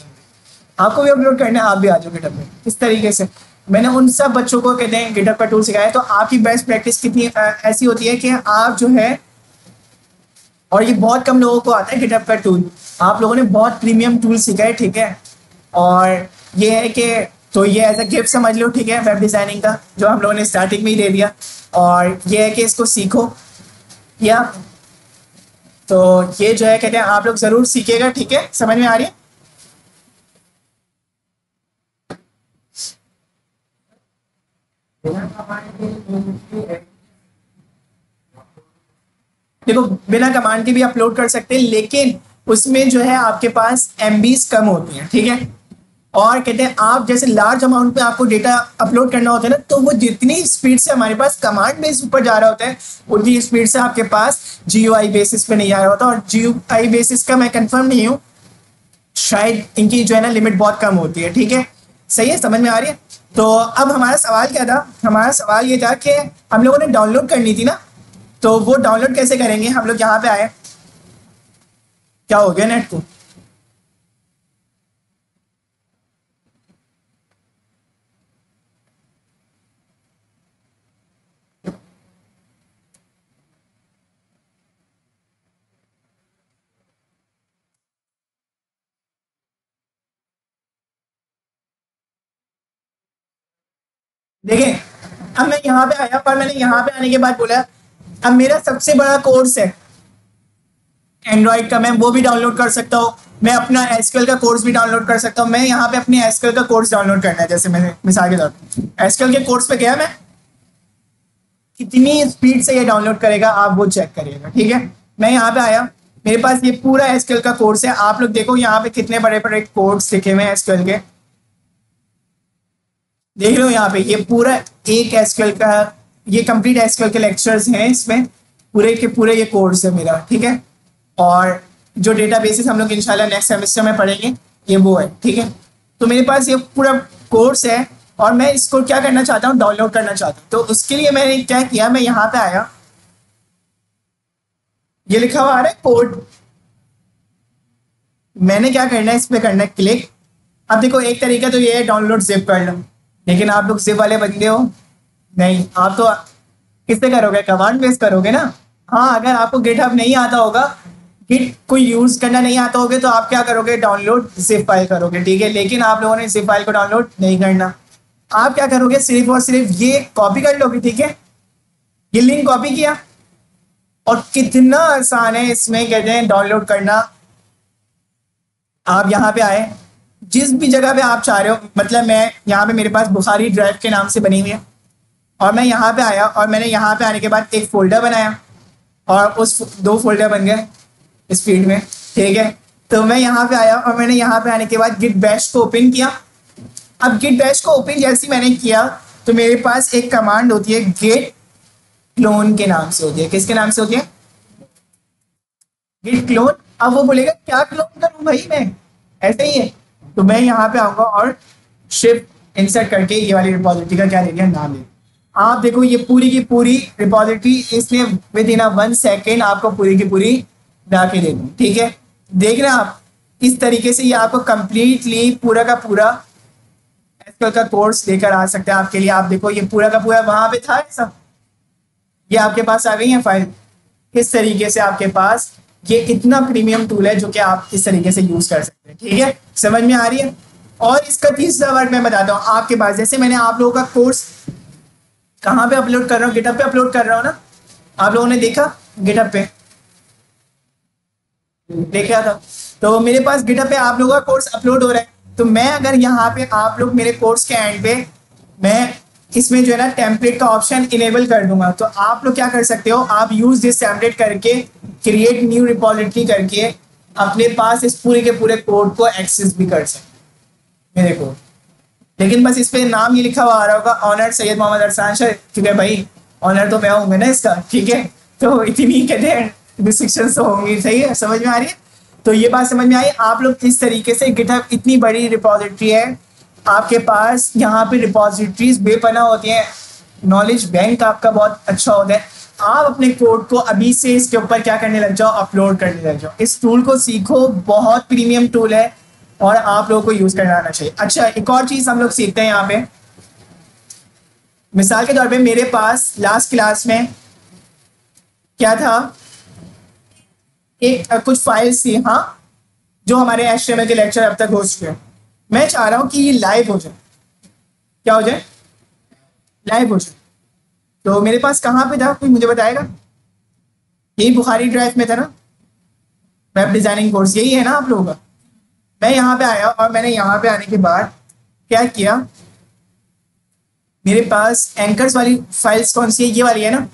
आपको भी अपलोड करना है, आप भी आ जाओ गिटहब पे। इस तरीके से मैंने उन सब बच्चों को कहते हैं गिटहब का टूल सिखाया। तो आपकी बेस्ट प्रैक्टिस कितनी ऐसी होती है कि आप जो है, और ये बहुत कम लोगों को आता है गिटहब का टूल, आप लोगों ने बहुत प्रीमियम टूल सीखा है। ठीक है, और ये है कि तो ये एज अ गिफ्ट समझ लो। ठीक है, वेब डिज़ाइनिंग का जो हम लोगों ने स्टार्टिंग में ही दे दिया, और ये है कि इसको सीखो। या तो ये जो है कहते हैं आप लोग ज़रूर सीखिएगा। ठीक है, समझ में आ रही है? देखो बिना कमांड के भी अपलोड कर सकते हैं, लेकिन उसमें जो है आपके पास एमबीज कम होती हैं। ठीक है, और कहते हैं आप जैसे लार्ज अमाउंट पे आपको डेटा अपलोड करना होता है ना, तो वो जितनी स्पीड से हमारे पास कमांड बेस ऊपर जा रहा होता है, उतनी स्पीड से आपके पास जीयूआई बेसिस पे नहीं आ रहा होता। और जीयूआई बेसिस का मैं कंफर्म नहीं हूँ, शायद इनकी जो है ना लिमिट बहुत कम होती है। ठीक है, सही है, समझ में आ रही है? तो अब हमारा सवाल क्या था, हमारा सवाल ये था कि हम लोगों ने डाउनलोड करनी थी ना, तो वो डाउनलोड कैसे करेंगे। हम लोग यहाँ पे आए, क्या हो गया नेट को, देखें अब मैं यहाँ पे आया, और मैंने यहाँ पे आने के बाद बोला अब मेरा सबसे बड़ा कोर्स है एंड्रॉइड का, मैं वो भी डाउनलोड कर सकता हूँ, मैं अपना एसक्यूएल का कोर्स भी डाउनलोड कर सकता हूँ। मैं यहाँ पे अपने एसक्यूएल का कोर्स डाउनलोड करना है, जैसे मैंने मिसाल के तौर पर एसक्यूएल के कोर्स पे गया, मैं कितनी स्पीड से ये डाउनलोड करेगा आप वो चेक करिएगा। ठीक है, मैं यहाँ पे आया, मेरे पास ये पूरा एसक्यूएल का कोर्स है। आप लोग देखो यहाँ पे कितने बड़े बड़े कोर्स लिखे हुए हैं एसक्यूएल के, देख लो यहाँ पे ये पूरा एक एसक्यूएल का, ये कंप्लीट एसक्यूएल के लेक्चर्स हैं, इसमें पूरे के पूरे ये कोर्स है मेरा। ठीक है, और जो डेटाबेसेस हम लोग इंशाल्लाह नेक्स्ट सेमेस्टर में पढ़ेंगे ये वो है। ठीक है, तो मेरे पास ये पूरा कोर्स है और मैं इसको क्या करना चाहता हूँ, डाउनलोड करना चाहता हूँ। तो उसके लिए मैंने क्या किया, मैं यहाँ पे आया, ये लिखा हुआ आ रहा है कोड, मैंने क्या करना है, इस पर करना है क्लिक। अब देखो एक तरीका तो ये है डाउनलोड जिप कर लो, लेकिन आप लोग जिप वाले बंदे हो नहीं, आप तो किससे करोगे, कमांड बेस करोगे ना। हाँ, अगर आपको गिटहब नहीं आता होगा, गिट कोई यूज करना नहीं आता होगा, तो आप क्या करोगे, डाउनलोड जिप फाइल करोगे। ठीक है, लेकिन आप लोगों ने जिप फाइल को डाउनलोड नहीं करना, आप क्या करोगे, सिर्फ और सिर्फ ये कॉपी कर लोगे। ठीक है, ये लिंक कॉपी किया, और कितना आसान है इसमें कहते हैं डाउनलोड करना। आप यहाँ पे आए, जिस भी जगह पे आप चाह रहे हो, मतलब मैं यहाँ पे मेरे पास बुखारी ड्राइव के नाम से बनी हुई है, और मैं यहाँ पे आया और मैंने यहाँ पे आने के बाद एक फोल्डर बनाया, और उस 2 फोल्डर बन गए स्पीड में। ठीक है, तो मैं यहाँ पे आया और मैंने यहाँ पे आने के बाद गिट बैश को ओपन किया। अब गिट बैश को ओपन जैसे मैंने किया, तो मेरे पास एक कमांड होती है गिट क्लोन के नाम से होती है। किसके नाम से होती है, गिट क्लोन। अब वो बोलेगा क्या क्लोन करूं भाई मैं, ऐसे ही है। तो मैं यहाँ पे आऊंगा और शिफ्ट इंसर्ट करके ये वाली रिपॉजिटरी का क्या ले लिया, नाम ले। आप देखो ये पूरी की पूरी रिपॉजिटरी इसने विद इन 1 सेकेंड आपको पूरी की पूरी ला के दे दूँ। ठीक है, देख रहे हैं आप, इस तरीके से ये आपको कंप्लीटली पूरा का पूरा एसक्यूएल का कोर्स लेकर आ सकते हैं आपके लिए। आप देखो ये पूरा का पूरा वहां पे था सब, ये आपके पास आ गई है फाइल। इस तरीके से आपके पास ये इतना प्रीमियम टूल है जो कि आप इस तरीके से यूज कर सकते हैं। ठीक है, समझ में आ रही है? और इसका तीसरा वर्ड मैं बताता हूँ आपके पास, जैसे मैंने आप लोगों का कोर्स कहाँ पे अपलोड कर रहा हूँ, गिटहब पे अपलोड कर रहा हूँ ना, आप लोगों ने देखा गिटहब पे देखा था। तो मेरे पास गिटहब पे आप लोगों का कोर्स अपलोड हो रहा है, तो मैं अगर यहाँ पे आप लोग मेरे कोर्स के एंड पे मैं इसमें जो है ना टेम्पलेट का ऑप्शन इनेबल कर दूंगा, तो आप लोग क्या कर सकते हो, आप यूज दिस टेम्पलेट करके क्रिएट न्यू रिपॉजिटरी करके अपने पास इस पूरे के पूरे कोड को एक्सेस भी कर सकते मेरे कोड। लेकिन बस इस पे नाम ये लिखा हुआ आ रहा होगा, ऑनर सैयद मोहम्मद अरसान शाह, ठीक है भाई, ऑनर तो मैं होंगे ना इसका, ठीक है। तो इतनी कहते हैं रिस्ट्रिक्शन तो होंगी, सही है, समझ में आ रही है। तो ये बात समझ में आई। आप लोग इस तरीके से गिटहब इतनी बड़ी रिपॉजिटरी है आपके पास, यहाँ पे रिपॉजिटरीज बेपनाह होती हैं, नॉलेज बैंक आपका बहुत अच्छा होता है। आप अपने कोड को अभी से इसके ऊपर क्या करने लग जाओ, अपलोड करने लग जाओ। इस टूल को सीखो, बहुत प्रीमियम टूल है और आप लोगों को यूज करना आना चाहिए। अच्छा, एक और चीज हम लोग सीखते हैं यहाँ पे, मिसाल के तौर पे मेरे पास लास्ट क्लास में क्या था, एक कुछ फाइल्स थी, हाँ, जो हमारे HTML के लेक्चर अब तक हो चुके हैं। मैं चाह रहा हूं कि ये लाइव हो जाए। क्या हो जाए? लाइव हो जाए। तो मेरे पास कहाँ पे था, कोई मुझे बताएगा? यही बुखारी ड्राइव में था ना, वेब डिजाइनिंग कोर्स, यही है ना आप लोगों का। मैं यहाँ पे आया और मैंने यहाँ पे आने के बाद क्या किया, मेरे पास एंकर्स वाली फाइल्स कौन सी है, ये वाली है ना,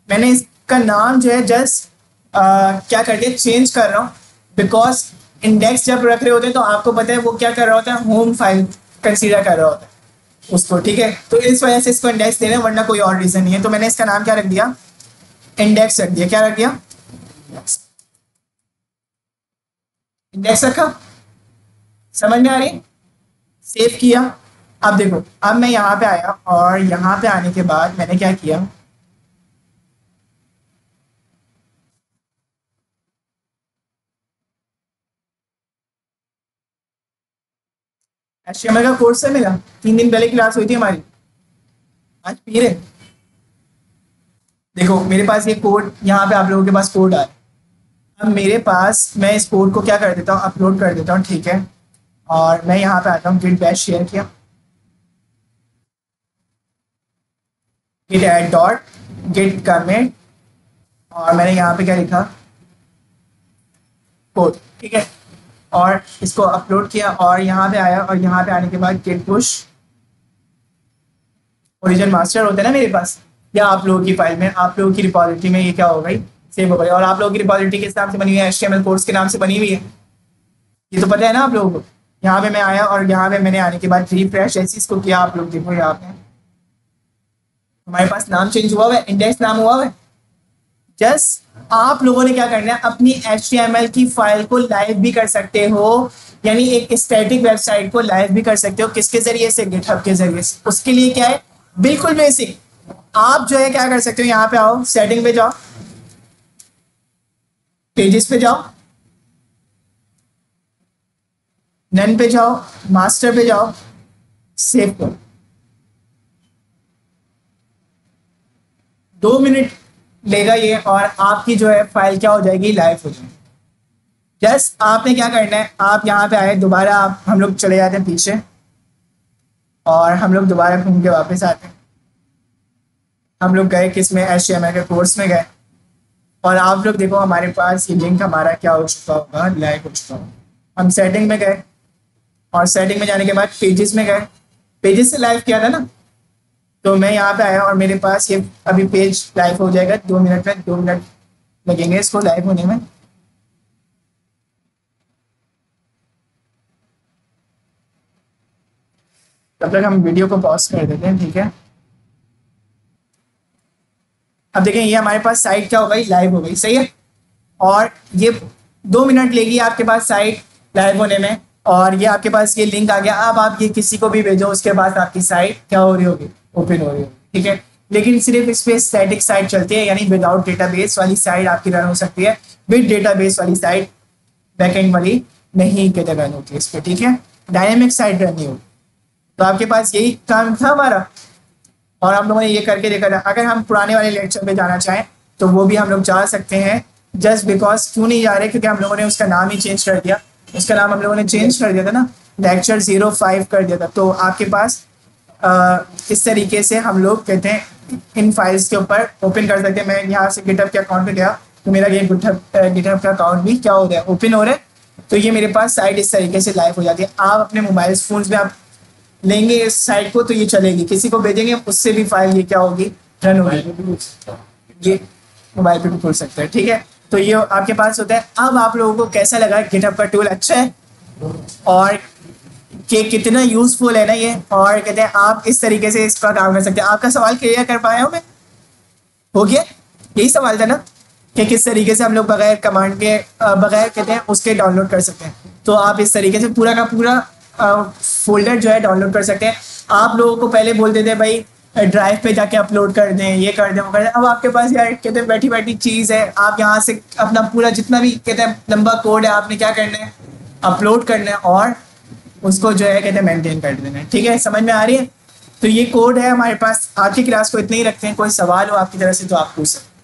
मैंने इसका नाम जो है जस्ट क्या कर दिया, चेंज कर रहा हूँ, बिकॉज इंडेक्स जब रख रहे होते हैं तो आपको पता है वो क्या कर रहा होता है, होम फाइल कंसीडर कर रहा होता है उसको, ठीक है। तो इस वजह से इसको इंडेक्स दे रहे हैं, वरना कोई और रीजन नहीं है। तो मैंने इसका नाम क्या रख दिया, इंडेक्स रख दिया। क्या रख दिया? इंडेक्स रखा। समझ में आ रही? सेव किया। अब देखो, अब मैं यहाँ पे आया और यहाँ पे आने के बाद मैंने क्या किया, HTML का कोर्स है मेरा, 3 दिन पहले क्लास हुई थी हमारी, आज पी रहे। देखो मेरे पास ये कोड, यहाँ पे आप लोगों के पास कोड आ रहा है। अब मेरे पास, मैं इस कोड को क्या कर देता हूँ, अपलोड कर देता हूँ, ठीक है। और मैं यहाँ पे आता हूँ, गिट बैश शेयर किया, git add dot git comment, और मैंने यहाँ पे क्या लिखा, कोड, ठीक है। और इसको अपलोड किया और यहाँ पे आया, और यहाँ पे आने के बाद गिट पुश ओरिजिन मास्टर होता है ना मेरे पास, या आप लोगों की फाइल में, आप लोगों की रिपॉजिटरी में ये क्या हो गई, सेव हो गई। और आप लोगों की रिपॉजिटरी किस नाम से बनी हुई है, HTML कोर्स के नाम से बनी हुई है, ये तो पता है ना आप लोगों को। यहाँ पे मैं आया और यहाँ पे मैंने आने के बाद रिफ्रेश ऐसी इसको किया, आप लोग देखो यहाँ पे हमारे पास नाम चेंज हुआ हुआ है, इंडेक्स नाम हुआ हुआ है। जस्ट आप लोगों ने क्या करना है, अपनी HTML की फाइल को लाइव भी कर सकते हो, यानी एक स्टैटिक वेबसाइट को लाइव भी कर सकते हो। किसके जरिए से? गिटहब के जरिए से। उसके लिए क्या है, बिल्कुल बेसिक, आप जो है क्या कर सकते हो, यहाँ पे आओ, सेटिंग पे जाओ, पेजेस पे जाओ, नन पे जाओ, मास्टर पे जाओ, सेव करो। 2 मिनट लेगा ये और आपकी जो है फाइल क्या हो जाएगी, लाइव हो जाएगी। जस्ट आपने क्या करना है, आप यहाँ पे आए, दोबारा आप, हम लोग चले जाते हैं पीछे और हम लोग दोबारा घूम के वापस आते हैं। हम लोग गए किस में, HTML के कोर्स में गए, और आप लोग देखो हमारे पास ये लिंक हमारा क्या हो चुका होगा, लाइव हो चुका होगा। हम सेटिंग में गए और सेटिंग में जाने के बाद पेजेस में गए, पेजेस से लाइव किया था ना, तो मैं यहाँ पे आया और मेरे पास ये अभी पेज लाइव हो जाएगा 2 मिनट में, 2 मिनट लगेंगे इसको लाइव होने में। तब तक हम वीडियो को पॉज कर देते हैं, ठीक है। अब देखें ये हमारे पास साइट क्या हो गई, लाइव हो गई, सही है। और ये 2 मिनट लेगी आपके पास साइट लाइव होने में, और ये आपके पास ये लिंक आ गया। अब आप ये किसी को भी भेजो, उसके बाद आपकी साइट क्या हो रही होगी, ओपन हो रही होगी, ठीक है। लेकिन सिर्फ इस पे स्टैटिक साइट चलती है, यानी विदाउट डेटाबेस वाली साइट आपकी रन हो सकती है, विद डेटाबेस वाली साइट बैकएंड वाली नहीं कहते रन होती है इस पर, ठीक है। डायनेमिक साइट रन नहीं होगी। तो आपके पास यही काम था हमारा, और हम लोगों ने ये करके देखा था। अगर हम पुराने वाले लेक्चर पे जाना चाहें तो वो भी हम लोग जा सकते हैं, जस्ट बिकॉज क्यों नहीं जा रहे, क्योंकि हम लोगों ने उसका नाम ही चेंज कर दिया। उसका नाम हम लोगों ने चेंज कर दिया था ना, लेक्चर 05 कर दिया था। तो आपके पास इस तरीके से हम लोग कहते हैं इन फाइल्स के ऊपर ओपन कर सकते हैं। मैं यहाँ से गिटहब के अकाउंट पे गया तो मेरा ये गिटहब का अकाउंट भी क्या हो रहा है, ओपन हो रहा है। तो ये मेरे पास साइट इस तरीके से लाइव हो जाती है। आप अपने मोबाइल फ़ोन्स में आप लेंगे इस साइट को तो ये चलेगी, किसी को भेजेंगे उससे भी फाइल ये क्या होगी, रन होगी। ये मोबाइल पे भी खोल सकते हैं, ठीक है। तो ये आपके पास होता है। अब आप लोगों को कैसा लगा गिटहब का टूल, अच्छा है और कि कितना यूजफुल है ना ये, और कहते हैं आप इस तरीके से इसका काम कर सकते हैं। आपका सवाल क्लियर कर पाया हूँ मैं, हो गया? यही सवाल था ना कि किस तरीके से हम लोग बगैर कमांड के बगैर कहते हैं उसके डाउनलोड कर सकते हैं। तो आप इस तरीके से पूरा का पूरा फोल्डर जो है डाउनलोड कर सकते हैं। आप लोगों को पहले बोलते थे भाई ड्राइव पे जाके अपलोड कर दें, ये कर दें, वो कर दें। अब आपके पास यार कहते हैं बैठी बैठी चीज़ है, आप यहाँ से अपना पूरा जितना भी कहते हैं लंबा कोड है आपने क्या करना है, अपलोड करना है और उसको जो है कहते हैं मेंटेन कर देना है, ठीक है। समझ में आ रही है? तो ये कोड है हमारे पास। आज की क्लास को इतने ही रखते हैं, कोई सवाल हो आपकी तरफ से तो आप पूछ सकते हैं।